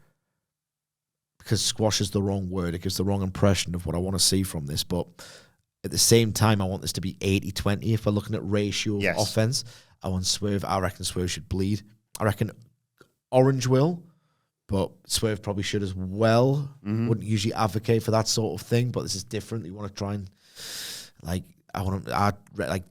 because squash is the wrong word. It gives the wrong impression of what I want to see from this. But at the same time, I want this to be 80-20 if we're looking at ratio of offense. I reckon Swerve should bleed. I reckon Orange will, but Swerve probably should as well. Wouldn't usually advocate for that sort of thing, but this is different. You want to try and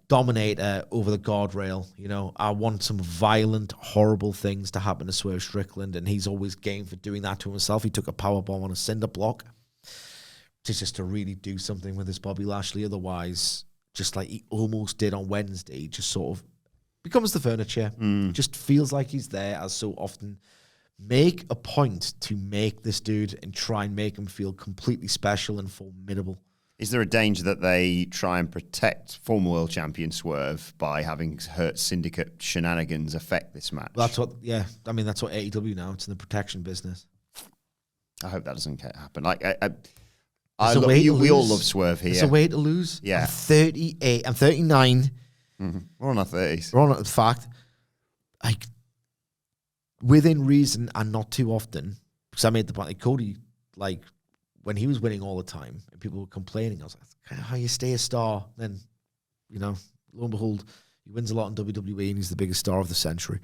dominate over the guardrail. You know, I want some violent, horrible things to happen to Swerve Strickland, and he's always game for doing that to himself. He took a powerbomb on a cinder block just to really do something with this Bobby Lashley. Otherwise, just like he almost did on Wednesday, he just sort of becomes the furniture. Just feels like he's there, as so often. Make a point to make this dude and try and make him feel completely special and formidable. Is there a danger that they try and protect former world champion Swerve by having Hurt Syndicate shenanigans affect this match? That's what AEW now. It's in the protection business. I hope that doesn't happen. We all love Swerve here. It's a way to lose. Yeah. I'm 38. I'm 39. We're on our 30s. We're on, in fact, like, within reason and not too often, because I made the point, like, Cody, like, when he was winning all the time and people were complaining, I was like, kind of how you stay a star. Then, you know, lo and behold, he wins a lot in WWE and he's the biggest star of the century.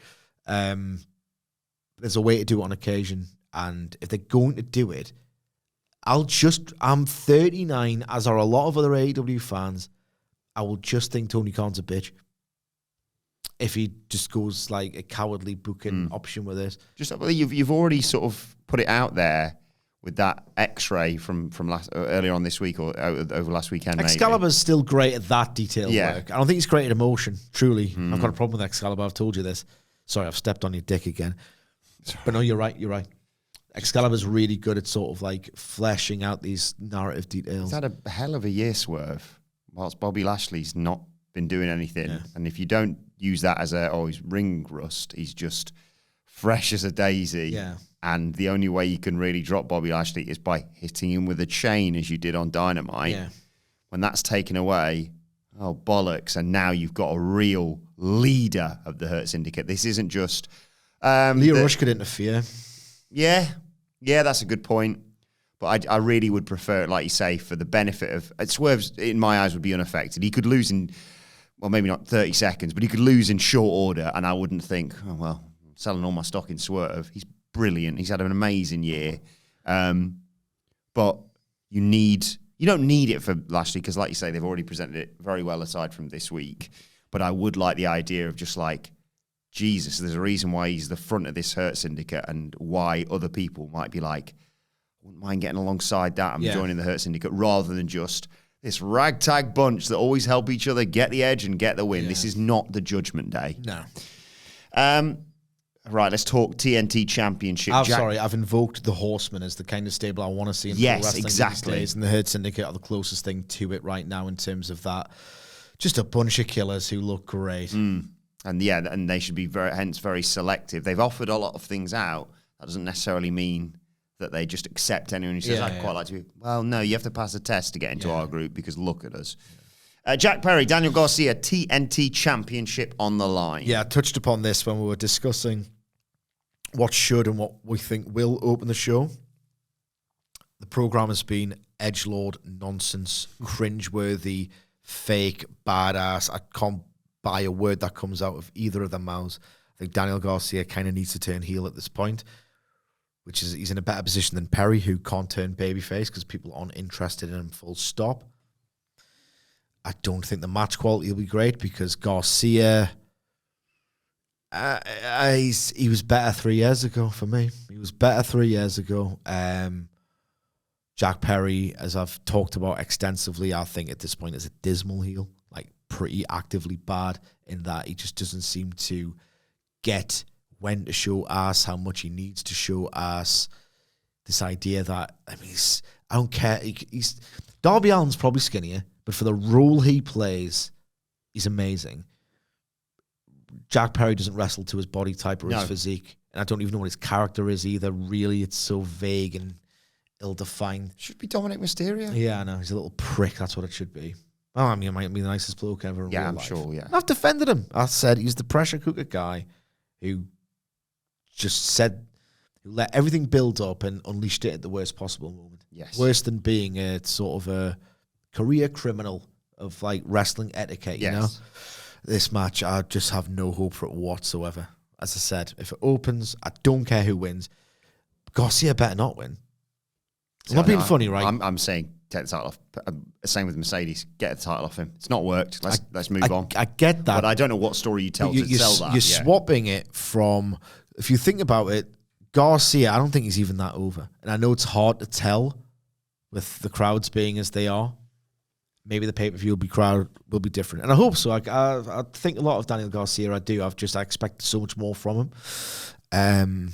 There's a way to do it on occasion. And if they're going to do it, I'm 39, as are a lot of other AEW fans. I will just think Tony Khan's a bitch if he just goes like a cowardly booking option with it. You've already sort of put it out there with that X-ray from earlier on this week or over last weekend. Excalibur's still great at that detail work. I don't think he's great at emotion. Truly, I've got a problem with Excalibur. I've told you this. Sorry, I've stepped on your dick again. But no, you're right. You're right. Excalibur's really good at sort of like fleshing out these narrative details. He's had a hell of a year, Swerve, whilst Bobby Lashley's not been doing anything. Yeah. And if you don't use that as he's ring rust, he's just fresh as a daisy. Yeah. And the only way you can really drop Bobby Lashley is by hitting him with a chain, as you did on Dynamite. Yeah. When that's taken away, oh, bollocks. And now you've got a real leader of the Hurt Syndicate. This isn't just... Leo Rush could interfere. Yeah, that's a good point. But I really would prefer it, like you say, for the benefit of... Swerve's, in my eyes, would be unaffected. He could lose in, well, maybe not 30 seconds, but he could lose in short order, and I wouldn't think, oh, well, I'm selling all my stock in Swerve. He's brilliant. He's had an amazing year. But you don't need it for Lashley, because, like you say, they've already presented it very well aside from this week. But I would like the idea of just like, Jesus, there's a reason why he's the front of this Hurt Syndicate and why other people might be like, I wouldn't mind getting alongside that and joining the Hurt Syndicate, rather than just this ragtag bunch that always help each other get the edge and get the win. Yeah. This is not the Judgment Day. No. Right, let's talk TNT Championship. I've invoked the Horsemen as the kind of stable I want to see in pro wrestling exactly. these days, and the Hurt Syndicate are the closest thing to it right now in terms of that. Just a bunch of killers who look great. And they should be very selective. They've offered a lot of things out. That doesn't necessarily mean that they just accept anyone who says, I'd quite like to. Well, no, you have to pass a test to get into our group, because look at us. Jack Perry, Daniel Garcia, TNT Championship on the line. Yeah, I touched upon this when we were discussing what should and what we think will open the show. The program has been edgelord nonsense, cringeworthy, fake, badass. I can't buy a word that comes out of either of their mouths. I think Daniel Garcia kind of needs to turn heel at this point, which is he's in a better position than Perry, who can't turn babyface because people aren't interested in him, full stop. I don't think the match quality will be great because Garcia, he was better 3 years ago for me. He was better 3 years ago. Jack Perry, as I've talked about extensively, I think at this point is a dismal heel, like pretty actively bad in that he just doesn't seem to get when to show ass, how much he needs to show ass. This idea that, I don't care. He's Darby Allin's probably skinnier, but for the role he plays, he's amazing. Jack Perry doesn't wrestle to his body type or his physique, and I don't even know what his character is either. Really, it's so vague and ill-defined. Should be Dominic Mysterio. Yeah, I know. He's a little prick. That's what it should be. Oh, I mean, it might be the nicest bloke ever in real life. Sure, yeah. And I've defended him. I said he's the pressure cooker guy who let everything build up and unleashed it at the worst possible moment. Yes. Worse than being a sort of a career criminal of like wrestling etiquette, you know? This match, I just have no hope for it whatsoever. as I said, if it opens, I don't care who wins. Garcia better not win. I'm not being funny, right? I'm saying take the title off. Same with Mercedes. Get the title off him. It's not worked. Let's move on. I get that. But I don't know what story you tell to sell that. You're swapping it from, if you think about it, Garcia, I don't think he's even that over. And I know it's hard to tell with the crowds being as they are. Maybe the pay-per-view will be different. And I hope so. I think a lot of Daniel Garcia, I do. I expect so much more from him.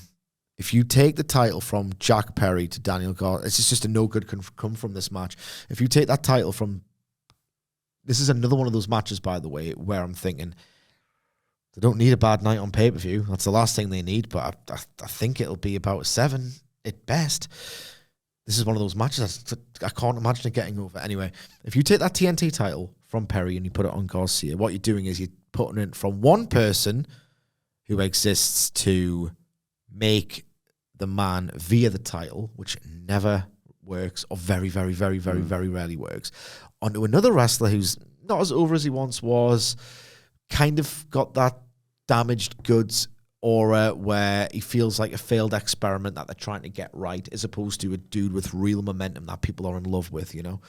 If you take the title from Jack Perry to Daniel Garcia, it's just a no good can come from this match. If you take that title from, this is another one of those matches, by the way, where I'm thinking, they don't need a bad night on pay-per-view. That's the last thing they need, but I think it'll be about 7 at best. This is one of those matches I can't imagine it getting over. Anyway, if you take that TNT title from Perry and you put it on Garcia, what you're doing is you're putting it from one person who exists to make the man via the title, which never works or very, very, very, very, very rarely works, onto another wrestler who's not as over as he once was, kind of got that damaged goods aura where he feels like a failed experiment that they're trying to get right, as opposed to a dude with real momentum that people are in love with, you know?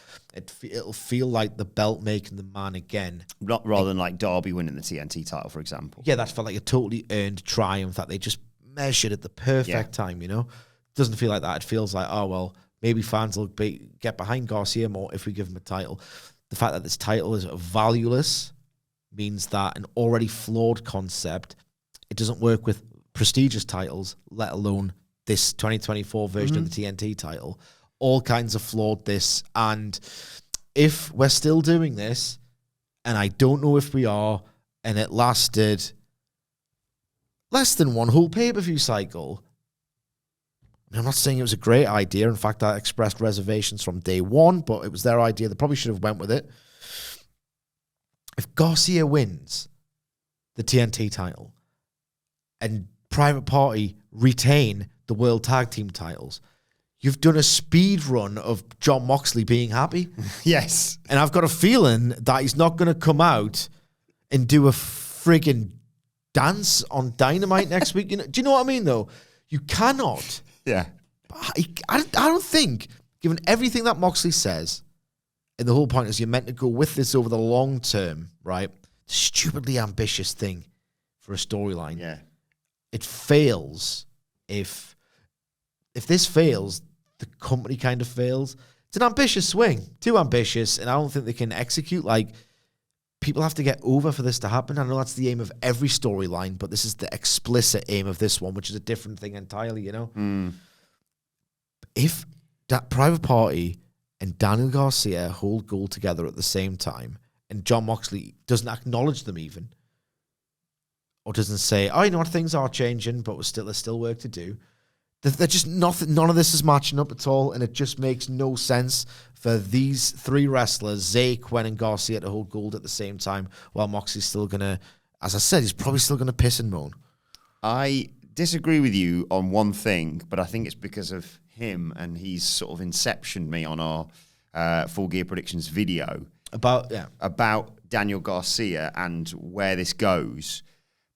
It'll feel like the belt making the man again. Rather than like Darby winning the TNT title, for example. Yeah, that felt like a totally earned triumph that they just measured at the perfect time, you know? It doesn't feel like that. It feels like, oh, well, maybe fans will get behind Garcia more if we give him a title. The fact that this title is valueless means that an already flawed concept, it doesn't work with prestigious titles, let alone this 2024 version of the TNT title. All kinds of flawed this. And if we're still doing this, and I don't know if we are, and it lasted less than one whole pay-per-view cycle, I'm not saying it was a great idea. In fact, I expressed reservations from day one, but it was their idea. They probably should have went with it. If Garcia wins the TNT title and Private Party retain the World Tag Team titles, you've done a speed run of Jon Moxley being happy. Yes. And I've got a feeling that he's not going to come out and do a friggin' dance on Dynamite next week. You know, do you know what I mean, though? You cannot. Yeah. I don't think, given everything that Moxley says, and the whole point is you're meant to go with this over the long term, right? Stupidly ambitious thing for a storyline. Yeah. It fails if this fails, the company kind of fails. It's an ambitious swing, too ambitious, and I don't think they can execute. Like, people have to get over for this to happen. I know that's the aim of every storyline, but this is the explicit aim of this one, which is a different thing entirely, you know? If that Private Party and Daniel Garcia hold gold together at the same time, and Jon Moxley doesn't acknowledge them even, or doesn't say, oh, you know what, things are changing, but there's still work to do. They're just nothing. None of this is matching up at all, and it just makes no sense for these three wrestlers, Zay, Quen, and Garcia, to hold gold at the same time, while Moxley's still going to, as I said, he's probably still going to piss and moan. I disagree with you on one thing, but I think it's because of him, and he's sort of inceptioned me on our Full Gear Predictions video about Daniel Garcia and where this goes.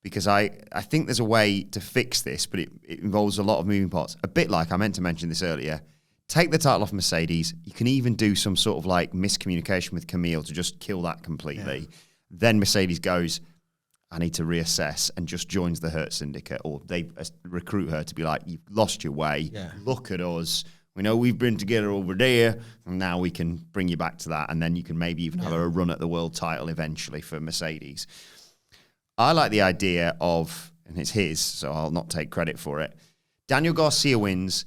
Because I think there's a way to fix this, but it involves a lot of moving parts. A bit like I meant to mention this earlier. Take the title off Mercedes. You can even do some sort of like miscommunication with Camille to just kill that completely. Yeah. Then Mercedes goes, I need to reassess, and just joins the Hurt Syndicate, or they recruit her to be like, you've lost your way. Yeah. Look at us. We know we've been together over there, and now we can bring you back to that. And then you can maybe even have a run at the world title eventually for Mercedes. I like the idea of, and it's his, so I'll not take credit for it, Daniel Garcia wins,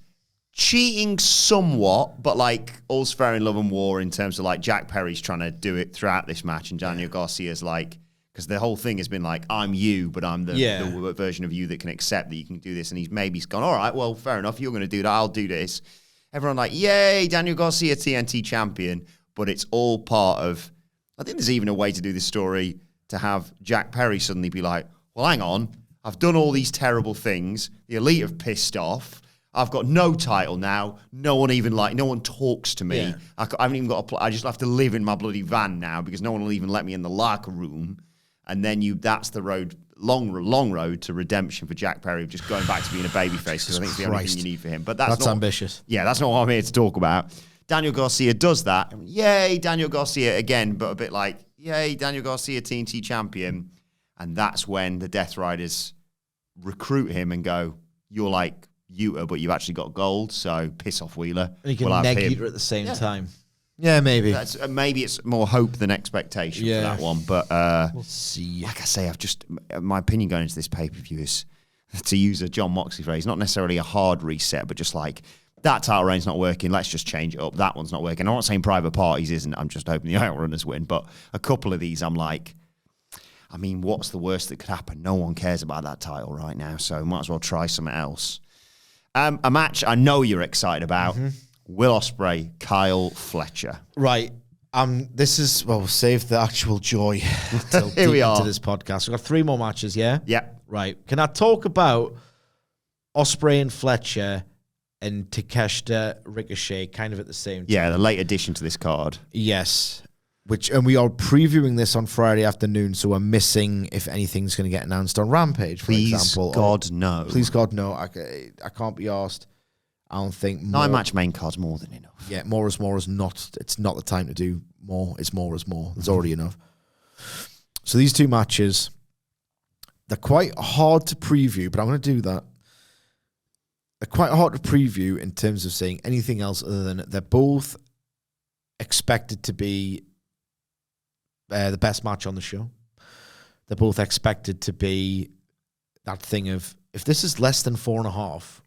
cheating somewhat, but like all's fair in love and war in terms of like Jack Perry's trying to do it throughout this match, and Daniel Garcia's like, because the whole thing has been like, I'm you, but I'm the version of you that can accept that you can do this, and he's gone, all right, well, fair enough, you're going to do that, I'll do this. Everyone like, yay, Daniel Garcia, TNT champion, but it's all part of, I think there's even a way to do this story to have Jack Perry suddenly be like, well, hang on, I've done all these terrible things. The Elite have pissed off. I've got no title now. No one talks to me. Yeah. I haven't even got I just have to live in my bloody van now because no one will even let me in the locker room. And then that's the road long road to redemption for Jack Perry of just going back to being a babyface, because I think it's the only thing you need for him. But that's not ambitious. Yeah, that's not what I'm here to talk about. Daniel Garcia does that. Yay, Daniel Garcia again, but a bit like, yay, Daniel Garcia, TNT champion. And that's when the Death Riders recruit him and go, you're like Utah, but you've actually got gold, so piss off, Wheeler. And you can neg Utah at the same time. Yeah, maybe. Maybe it's more hope than expectation for that one. But we'll see. Like I say, my opinion going into this pay-per-view is, to use a John Moxley phrase, not necessarily a hard reset, but just like, that title reign's not working, let's just change it up. That one's not working. I'm not saying Private Parties isn't. I'm just hoping the Outrunners win. But a couple of these, I'm like, I mean, what's the worst that could happen? No one cares about that title right now, so might as well try something else. A match I know you're excited about. Will Ospreay, Kyle Fletcher. Right. This is, we'll save the actual joy till Here we are. into this podcast. We've got 3 more matches, yeah? Yeah. Right. Can I talk about Ospreay and Fletcher and Takeshita Ricochet kind of at the same time? Yeah, the late addition to this card. Yes. And we are previewing this on Friday afternoon, so we're missing if anything's going to get announced on Rampage, for example. God, no. Please, God, no. I can't be asked. I don't think 9-match main card's more than enough. Yeah, more is not. It's not the time to do more. It's more is more. There's already enough. So these 2 matches, they're quite hard to preview, but I'm going to do that. They're quite hard to preview in terms of saying anything else other than they're both expected to be the best match on the show. They're both expected to be that thing of, if this is less than 4.5,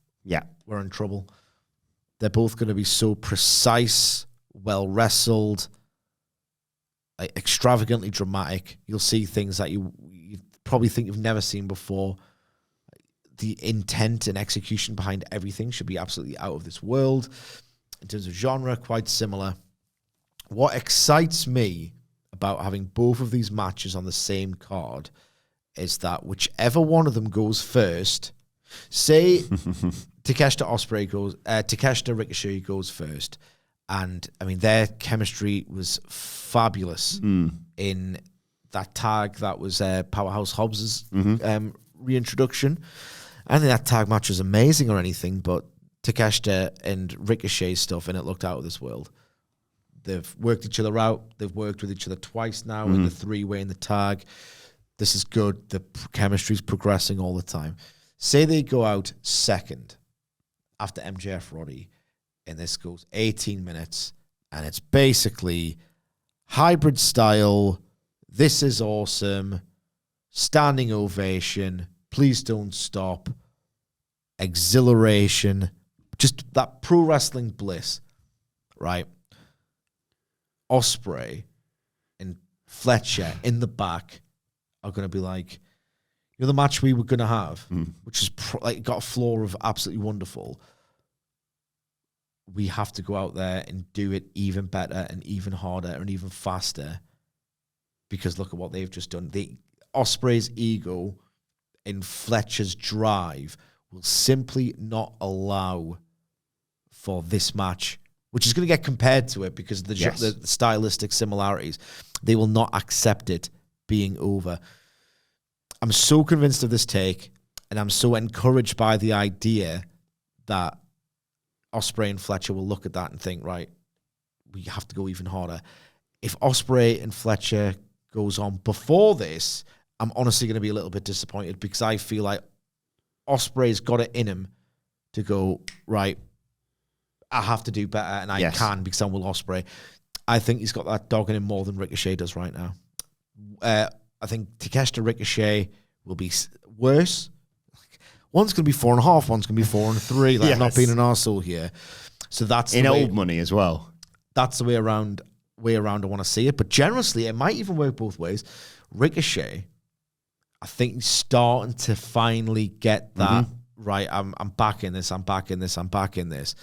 we're in trouble. They're both going to be so precise, well wrestled, like extravagantly dramatic. You'll see things that you probably think you've never seen before. The intent and execution behind everything should be absolutely out of this world. In terms of genre, quite similar. What excites me about having both of these matches on the same card is that whichever one of them goes first, say Takeshita Ricochet goes first, and I mean their chemistry was fabulous in that tag that was Powerhouse Hobbs's reintroduction. I think that tag match was amazing or anything, but Takeshita and Ricochet stuff in it looked out of this world. They've worked each other out. They've worked with each other twice now in the 3-way in the tag. This is good. The chemistry's progressing all the time. Say they go out second after MJF Roddy, and this goes 18 minutes, and it's basically hybrid style, this is awesome, standing ovation, please don't stop, exhilaration, just that pro wrestling bliss, right? Ospreay and Fletcher in the back are going to be like, you know, the match we were going to have, which is got a floor of absolutely wonderful. We have to go out there and do it even better and even harder and even faster, because look at what they've just done. Ospreay's ego and Fletcher's drive will simply not allow for this match, which is going to get compared to it because of the stylistic similarities. They will not accept it being over. I'm so convinced of this take, and I'm so encouraged by the idea that Ospreay and Fletcher will look at that and think, right, we have to go even harder. If Ospreay and Fletcher goes on before this, I'm honestly going to be a little bit disappointed, because I feel like Ospreay's got it in him to go, right, I have to do better, and I can, because I'm Will Ospreay. I think he's got that dog in him more than Ricochet does right now. I think Takeshita Ricochet will be worse. One's going to be 4.5, one's going to be 4 and 3. Like, I'm not being an arsehole here. So that's in old money as well. That's the way around I want to see it. But generously, it might even work both ways. Ricochet, I think he's starting to finally get that right. I'm back in this. I'm back in this. I'm back in this.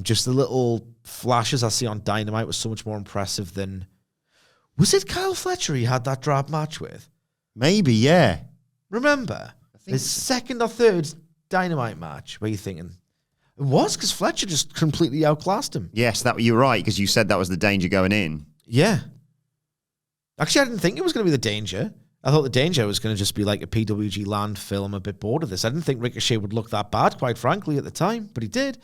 Just the little flashes I see on Dynamite was so much more impressive than... Was it Kyle Fletcher he had that drab match with? Maybe, yeah. Remember? His second or third Dynamite match. What are you thinking? It was, because Fletcher just completely outclassed him. Yes, you're right, because you said that was the danger going in. Yeah. Actually, I didn't think it was going to be the danger. I thought the danger was going to just be like a PWG landfill. I'm a bit bored of this. I didn't think Ricochet would look that bad, quite frankly, at the time, but he did.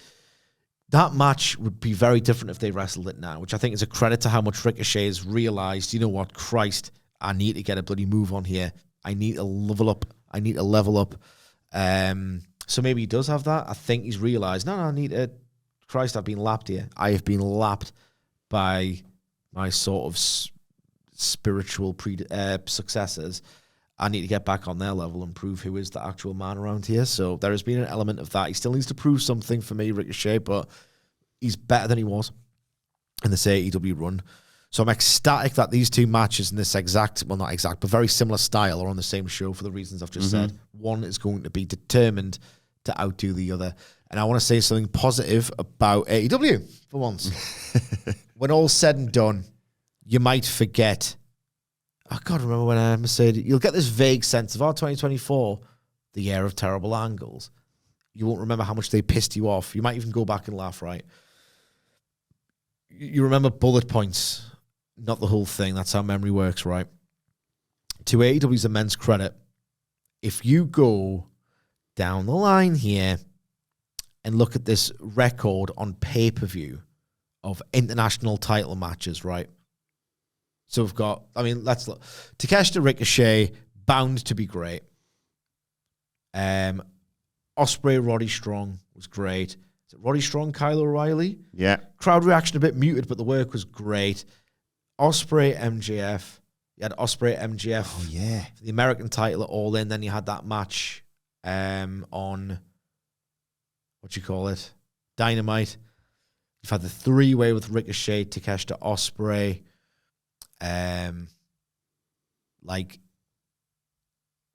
That match would be very different if they wrestled it now, which I think is a credit to how much Ricochet has realized, you know what, Christ, I need to get a bloody move on here. I need to level up. So maybe he does have that. I think he's realized, no, I need to, Christ, I've been lapped here. I have been lapped by my sort of spiritual successors. I need to get back on their level and prove who is the actual man around here. So there has been an element of that. He still needs to prove something for me, Ricochet, but he's better than he was in this AEW run. So I'm ecstatic that these two matches in this exact, well, not exact, but very similar style are on the same show for the reasons I've just said. One is going to be determined to outdo the other. And I want to say something positive about AEW for once. When all's said and done, you might forget. I can't remember when I said it. You'll get this vague sense of, 2024, the year of terrible angles. You won't remember how much they pissed you off. You might even go back and laugh, right? You remember bullet points, not the whole thing. That's how memory works, right? To AEW's immense credit, if you go down the line here and look at this record on pay-per-view of international title matches, right? So we've got, let's look. Takeshita Ricochet, bound to be great. Ospreay, Roddy Strong was great. Is it Roddy Strong, Kyle O'Reilly? Yeah. Crowd reaction a bit muted, but the work was great. Ospreay, MJF. You had Ospreay, MJF. Oh, yeah. For the American title at All In. Then you had that match on, Dynamite. You've had the three-way with Ricochet, Takeshita, Ospreay.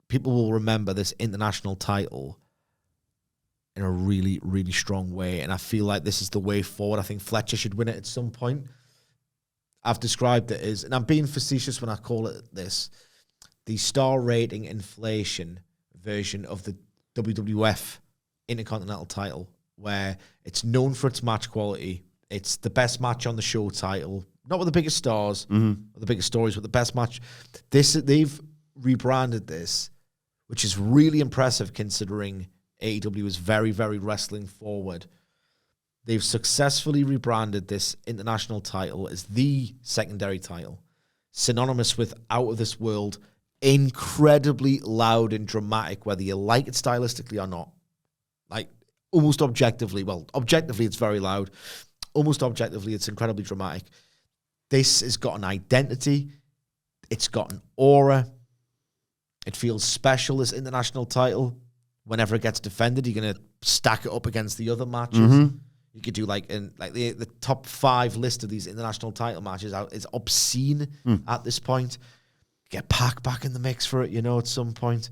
People will remember this international title in a really, really strong way. And I feel like this is the way forward. I think Fletcher should win it at some point. I've described it as, and I'm being facetious when I call it this, the star rating inflation version of the WWF Intercontinental title, where it's known for its match quality. It's the best match on the show title. Not with the biggest stars, or the biggest stories, but the best match. They've rebranded this, which is really impressive considering AEW is very, very wrestling forward. They've successfully rebranded this international title as the secondary title, synonymous with out of this world, incredibly loud and dramatic, whether you like it stylistically or not. Like, almost objectively. Well, objectively, it's very loud. Almost objectively, it's incredibly dramatic. This has got an identity. It's got an aura. It feels special, this international title. Whenever it gets defended, you're going to stack it up against the other matches. You could do the top 5 list of these international title matches is obscene at this point. Get Pac back in the mix for it, at some point.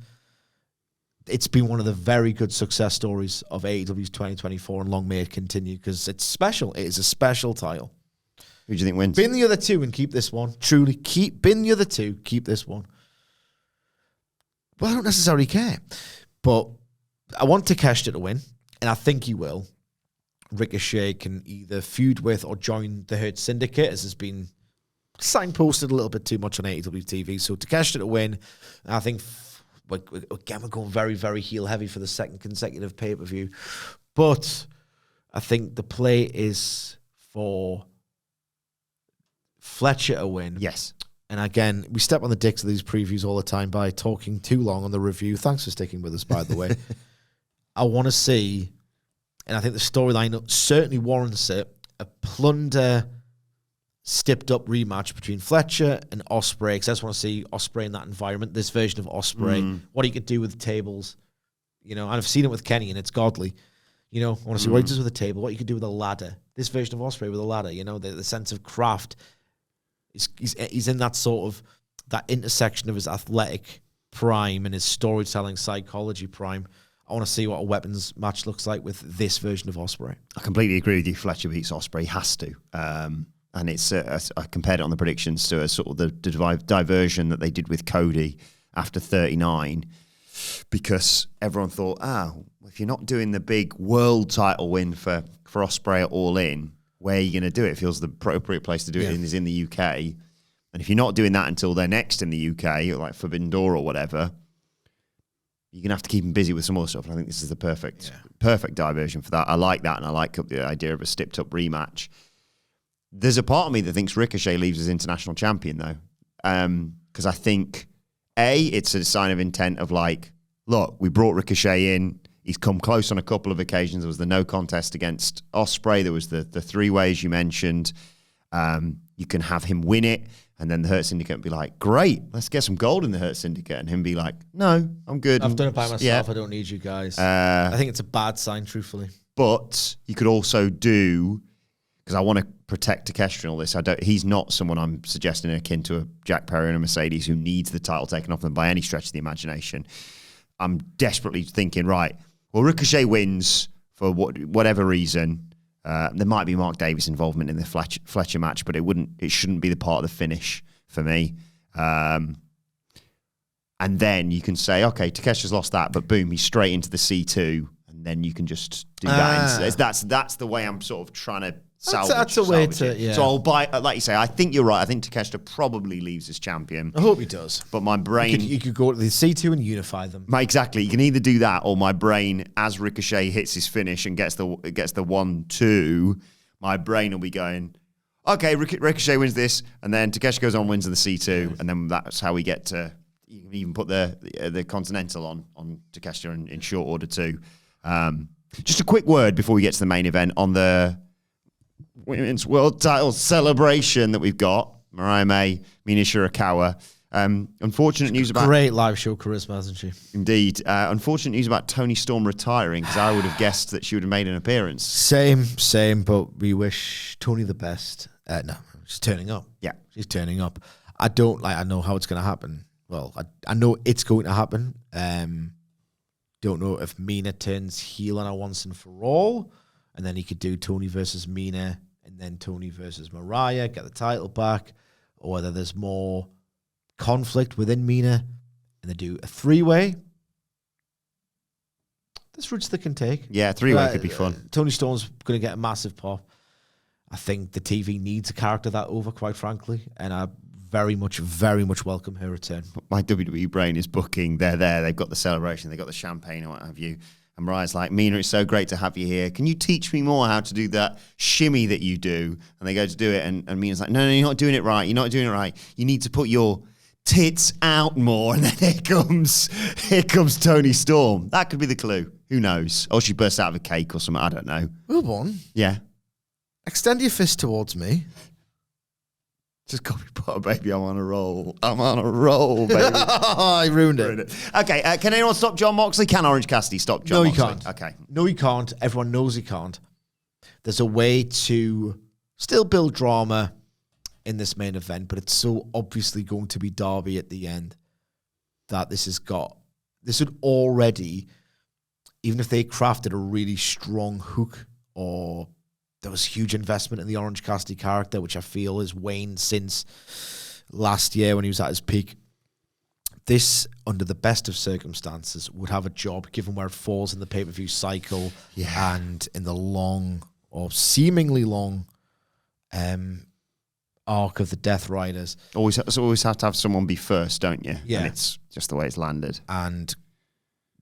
It's been one of the very good success stories of AEW's 2024, and long may it continue because it's special. It is a special title. Who do you think wins? Bin the other two and keep this one. Truly, bin the other two, keep this one. Well, I don't necessarily care. But I want Takeshita to win, and I think he will. Ricochet can either feud with or join the Hurt Syndicate, as has been signposted a little bit too much on AEW TV. So Takeshita to win. And I think, we're going very, very heel-heavy for the second consecutive pay-per-view. But I think the play is for Fletcher to win. Yes. And again, we step on the dicks of these previews all the time by talking too long on the review. Thanks for sticking with us, by the way. I want to see, and I think the storyline certainly warrants it, a plunder stepped up rematch between Fletcher and Ospreay, because I just want to see Ospreay in that environment, this version of Ospreay, what he could do with tables. And I've seen it with Kenny, and it's godly. I want to see what he does with a table, what he could do with a ladder. This version of Ospreay with a ladder, the sense of craft. He's in that sort of, that intersection of his athletic prime and his storytelling psychology prime. I want to see what a weapons match looks like with this version of Ospreay. I completely agree with you. Fletcher beats Ospreay. He has to. And it's I compared it on the predictions to a sort of the diversion that they did with Cody after 39, because everyone thought, if you're not doing the big world title win for Ospreay at All In, where are you going to do it? It feels the appropriate place to do it is in the UK. And And if you're not doing that until they're next in the UK, like Forbidden Door or whatever, you're going to have to keep them busy with some more stuff. And I think this is the perfect diversion for that. I like that, and I like the idea of a stepped-up rematch. There's a part of me that thinks Ricochet leaves as international champion, though. Because I think, it's a sign of intent of like, look, we brought Ricochet in. He's come close on a couple of occasions. There was the no contest against Ospreay. There was the three ways you mentioned. You can have him win it, and then the Hurt Syndicate be like, great, let's get some gold in the Hurt Syndicate. And him be like, no, I'm good. I've done it by myself. I don't need you guys. I think it's a bad sign, truthfully. But you could also do, because I want to protect Takeshita and all this. He's not someone I'm suggesting akin to a Jack Perry and a Mercedes who needs the title taken off them by any stretch of the imagination. I'm desperately thinking, right, well, Ricochet wins for whatever reason. There might be Mark Davis involvement in the Fletcher match, but it shouldn't be the part of the finish for me. And then you can say, okay, Takeshi's lost that, but boom, he's straight into the C2, and then you can just do that. That's the way I'm sort of trying to salvage. That's a way to, yeah. So I'll buy, like you say, I think you're right. I think Takeshita probably leaves as champion. I hope he does. But my brain... You could go to the C2 and unify them. Exactly. You can either do that, or my brain, as Ricochet hits his finish and gets the 1-2, my brain will be going, okay, Ricochet wins this, and then Takeshi goes on, wins in the C2, and then that's how we get to... You can even put the Continental on Takeshi in short order too. Just a quick word before we get to the main event on the Women's World Title celebration that we've got. Mariah May, Mina Shirakawa. Unfortunate news about... Great live show charisma, hasn't she? Indeed. Unfortunate news about Toni Storm retiring, because I would have guessed that she would have made an appearance. Same, but we wish Toni the best. No, she's turning up. Yeah. She's turning up. I know how it's going to happen. Well, I know it's going to happen. Don't know if Mina turns heel on her once and for all, and then he could do Toni versus Mina, and then Toni versus Mariah, get the title back, or whether there's more conflict within Mina, and they do a three-way. There's routes they can take. Yeah, three-way could be fun. Toni Storm's going to get a massive pop. I think the TV needs a character that over, quite frankly, and I very much welcome her return. My WWE brain is booking. They're there. They've got the celebration. They've got the champagne and what have you. And Mariah's like, Mina, it's so great to have you here. Can you teach me more how to do that shimmy that you do? And they go to do it. And Mina's like, no, you're not doing it right. You're not doing it right. You need to put your tits out more. And then here comes Toni Storm. That could be the clue. Who knows? Or she bursts out of a cake or something. I don't know. Wilbourn, yeah. Extend your fist towards me. Just copy butter, baby. I'm on a roll. Baby. I ruined it. Okay, can anyone stop Jon Moxley? Can Orange Cassidy stop Jon Moxley? No, he can't. Okay. No, he can't. Everyone knows he can't. There's a way to still build drama in this main event, but it's so obviously going to be Darby at the end that this would already, even if they crafted a really strong hook, or there was huge investment in the Orange Cassidy character, which I feel has waned since last year when he was at his peak. This, under the best of circumstances, would have a job, given where it falls in the pay-per-view cycle and in the long, or seemingly long, arc of the Death Riders. Always have to have someone be first, don't you? Yeah. And it's just the way it's landed. And,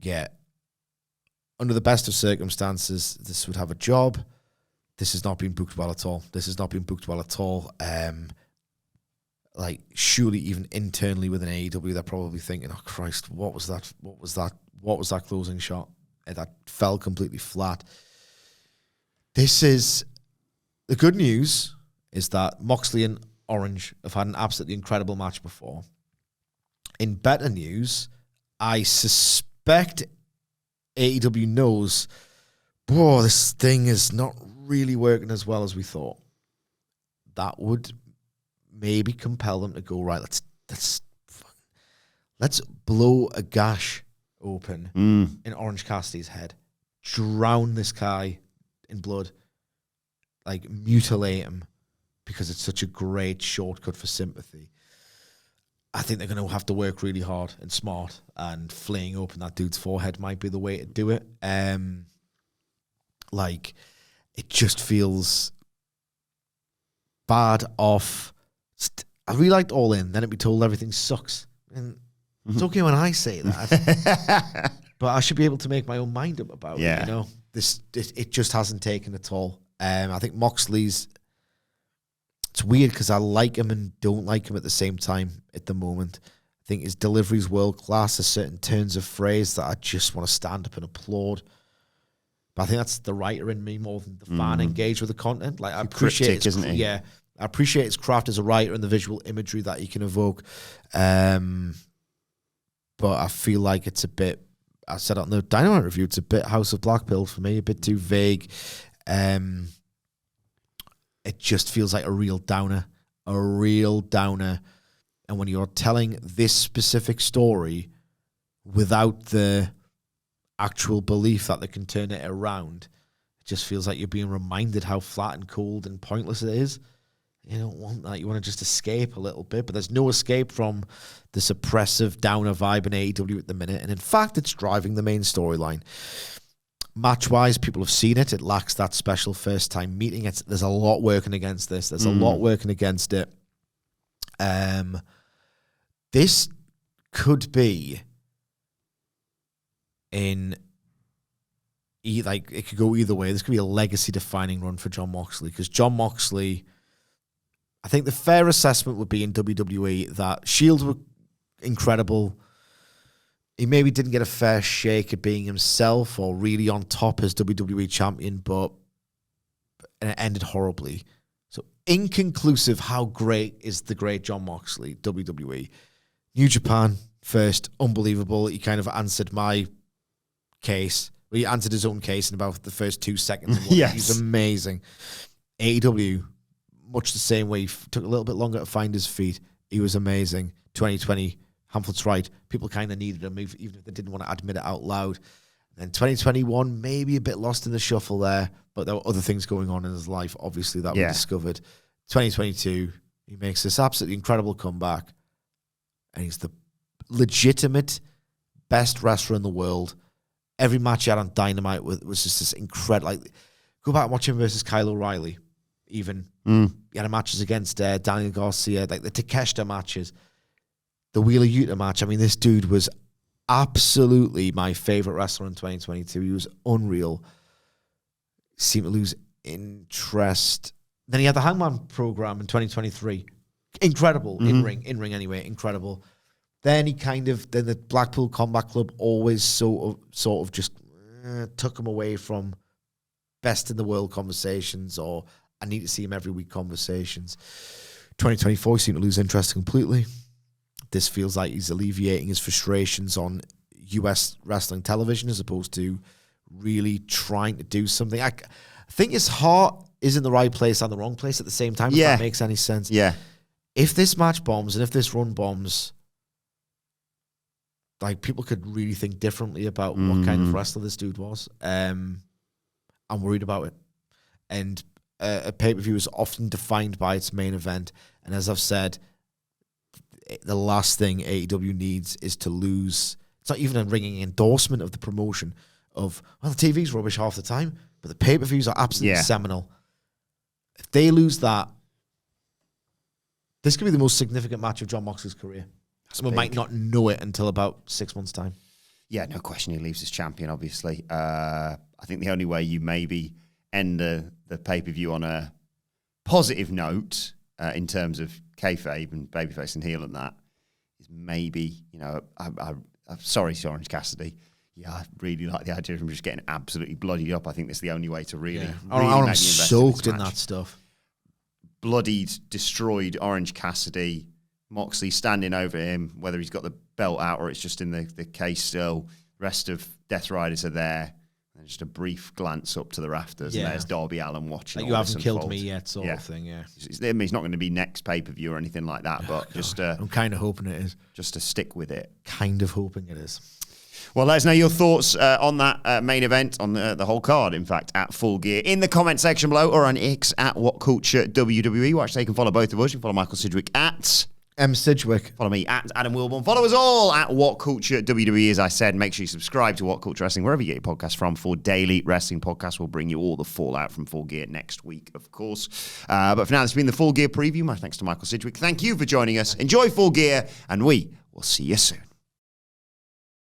yeah, under the best of circumstances, this would have a job. This has not been booked well at all. Surely even internally within AEW, they're probably thinking, oh, Christ, what was that closing shot? That fell completely flat. The good news is that Moxley and Orange have had an absolutely incredible match before. In better news, I suspect AEW knows, this thing is not really working as well as we thought. That would maybe compel them to go, right, let's blow a gash open in Orange Cassidy's head, drown this guy in blood, like mutilate him, because it's such a great shortcut for sympathy. I think they're going to have to work really hard and smart, and flaying open that dude's forehead might be the way to do it. It just feels bad off. I really liked All In. Then it'd be told everything sucks. And it's okay when I say that. But I should be able to make my own mind up about it, you know? It just hasn't taken at all. I think Moxley's... It's weird because I like him and don't like him at the same time at the moment. I think his delivery's world-class. There's certain turns of phrase that I just want to stand up and applaud. But I think that's the writer in me more than the fan engaged with the content. Like, I appreciate cryptic, isn't he? Yeah, I appreciate his craft as a writer and the visual imagery that he can evoke. But I feel like it's a bit... I said it on the Dynamite review, it's a bit House of Black Pill for me, a bit too vague. It just feels like a real downer. And when you're telling this specific story without the actual belief that they can turn it around, it just feels like you're being reminded how flat and cold and pointless it is. You don't want that. You want to just escape a little bit, but there's no escape from the suppressive downer vibe in AEW at the minute. And in fact, it's driving the main storyline. Match-wise, people have seen it. It lacks that special first-time meeting. There's a lot working against this. There's a lot working against it. This could be it could go either way. This could be a legacy-defining run for Jon Moxley, because Jon Moxley... I think the fair assessment would be in WWE that Shield were incredible. He maybe didn't get a fair shake at being himself or really on top as WWE champion, but it ended horribly. So inconclusive, how great is the great Jon Moxley, WWE? New Japan, first, unbelievable. He kind of answered my case. Well, he answered his own case in about the first 2 seconds. Yes. He's amazing. AEW, much the same way. He took a little bit longer to find his feet. He was amazing. 2020, Hamlet's right. People kind of needed him, even if they didn't want to admit it out loud. And then 2021, maybe a bit lost in the shuffle there, but there were other things going on in his life, obviously, that we discovered. 2022, he makes this absolutely incredible comeback, and he's the legitimate best wrestler in the world. Every match he had on Dynamite was just this incredible. Like, go back and watch him versus Kyle O'Reilly. Even he had matches against Daniel Garcia, like the Takeshita matches, the Wheeler Yuta match. I mean, this dude was absolutely my favorite wrestler in 2022. He was unreal. Seemed to lose interest. Then he had the Hangman program in 2023. Incredible. In ring anyway, incredible. Then then the Blackpool Combat Club always sort of just took him away from best in the world conversations, or I need to see him every week conversations. 2024, he seemed to lose interest completely. This feels like he's alleviating his frustrations on US wrestling television as opposed to really trying to do something. I think his heart is in the right place and the wrong place at the same time, if that makes any sense. Yeah. If this match bombs and if this run bombs, like, people could really think differently about what kind of wrestler this dude was. I'm worried about it. And a pay-per-view is often defined by its main event. And as I've said, the last thing AEW needs is to lose. It's not even a ringing endorsement of the promotion of, well, the TV's rubbish half the time, but the pay-per-views are absolutely seminal. If they lose that, this could be the most significant match of Jon Moxley's career. Someone might not know it until about 6 months' time. Yeah, no question he leaves as champion, obviously. I think the only way you maybe end the pay-per-view on a positive note in terms of kayfabe and babyface and heel and that is maybe, I'm sorry, Orange Cassidy. Yeah, I really like the idea of him just getting absolutely bloodied up. I think that's the only way to really I'm soaked in that stuff. Bloodied, destroyed Orange Cassidy. Moxley standing over him, whether he's got the belt out or it's just in the case still. Rest of Death Riders are there. And just a brief glance up to the rafters, and there's Darby Allin watching. Like, you haven't killed me yet, sort of thing, He's not going to be next pay-per-view or anything like that, but just... I'm kind of hoping it is. Just to stick with it. Kind of hoping it is. Well, let us know your thoughts on that main event, on the whole card, in fact, at Full Gear, in the comment section below, or on X at WhatCulture WWE. Watch, so you can follow both of us. You can follow Michael Sidgwick at Sidgwick. Follow me at Adam Wilbourn. Follow us all at WhatCulture WWE. As I said, make sure you subscribe to WhatCulture Wrestling wherever you get your podcast from for daily wrestling podcasts. We'll bring you all the fallout from Full Gear next week, of course. But for now, this has been the Full Gear preview. My thanks to Michael Sidgwick. Thank you for joining us. Enjoy Full Gear, and we will see you soon.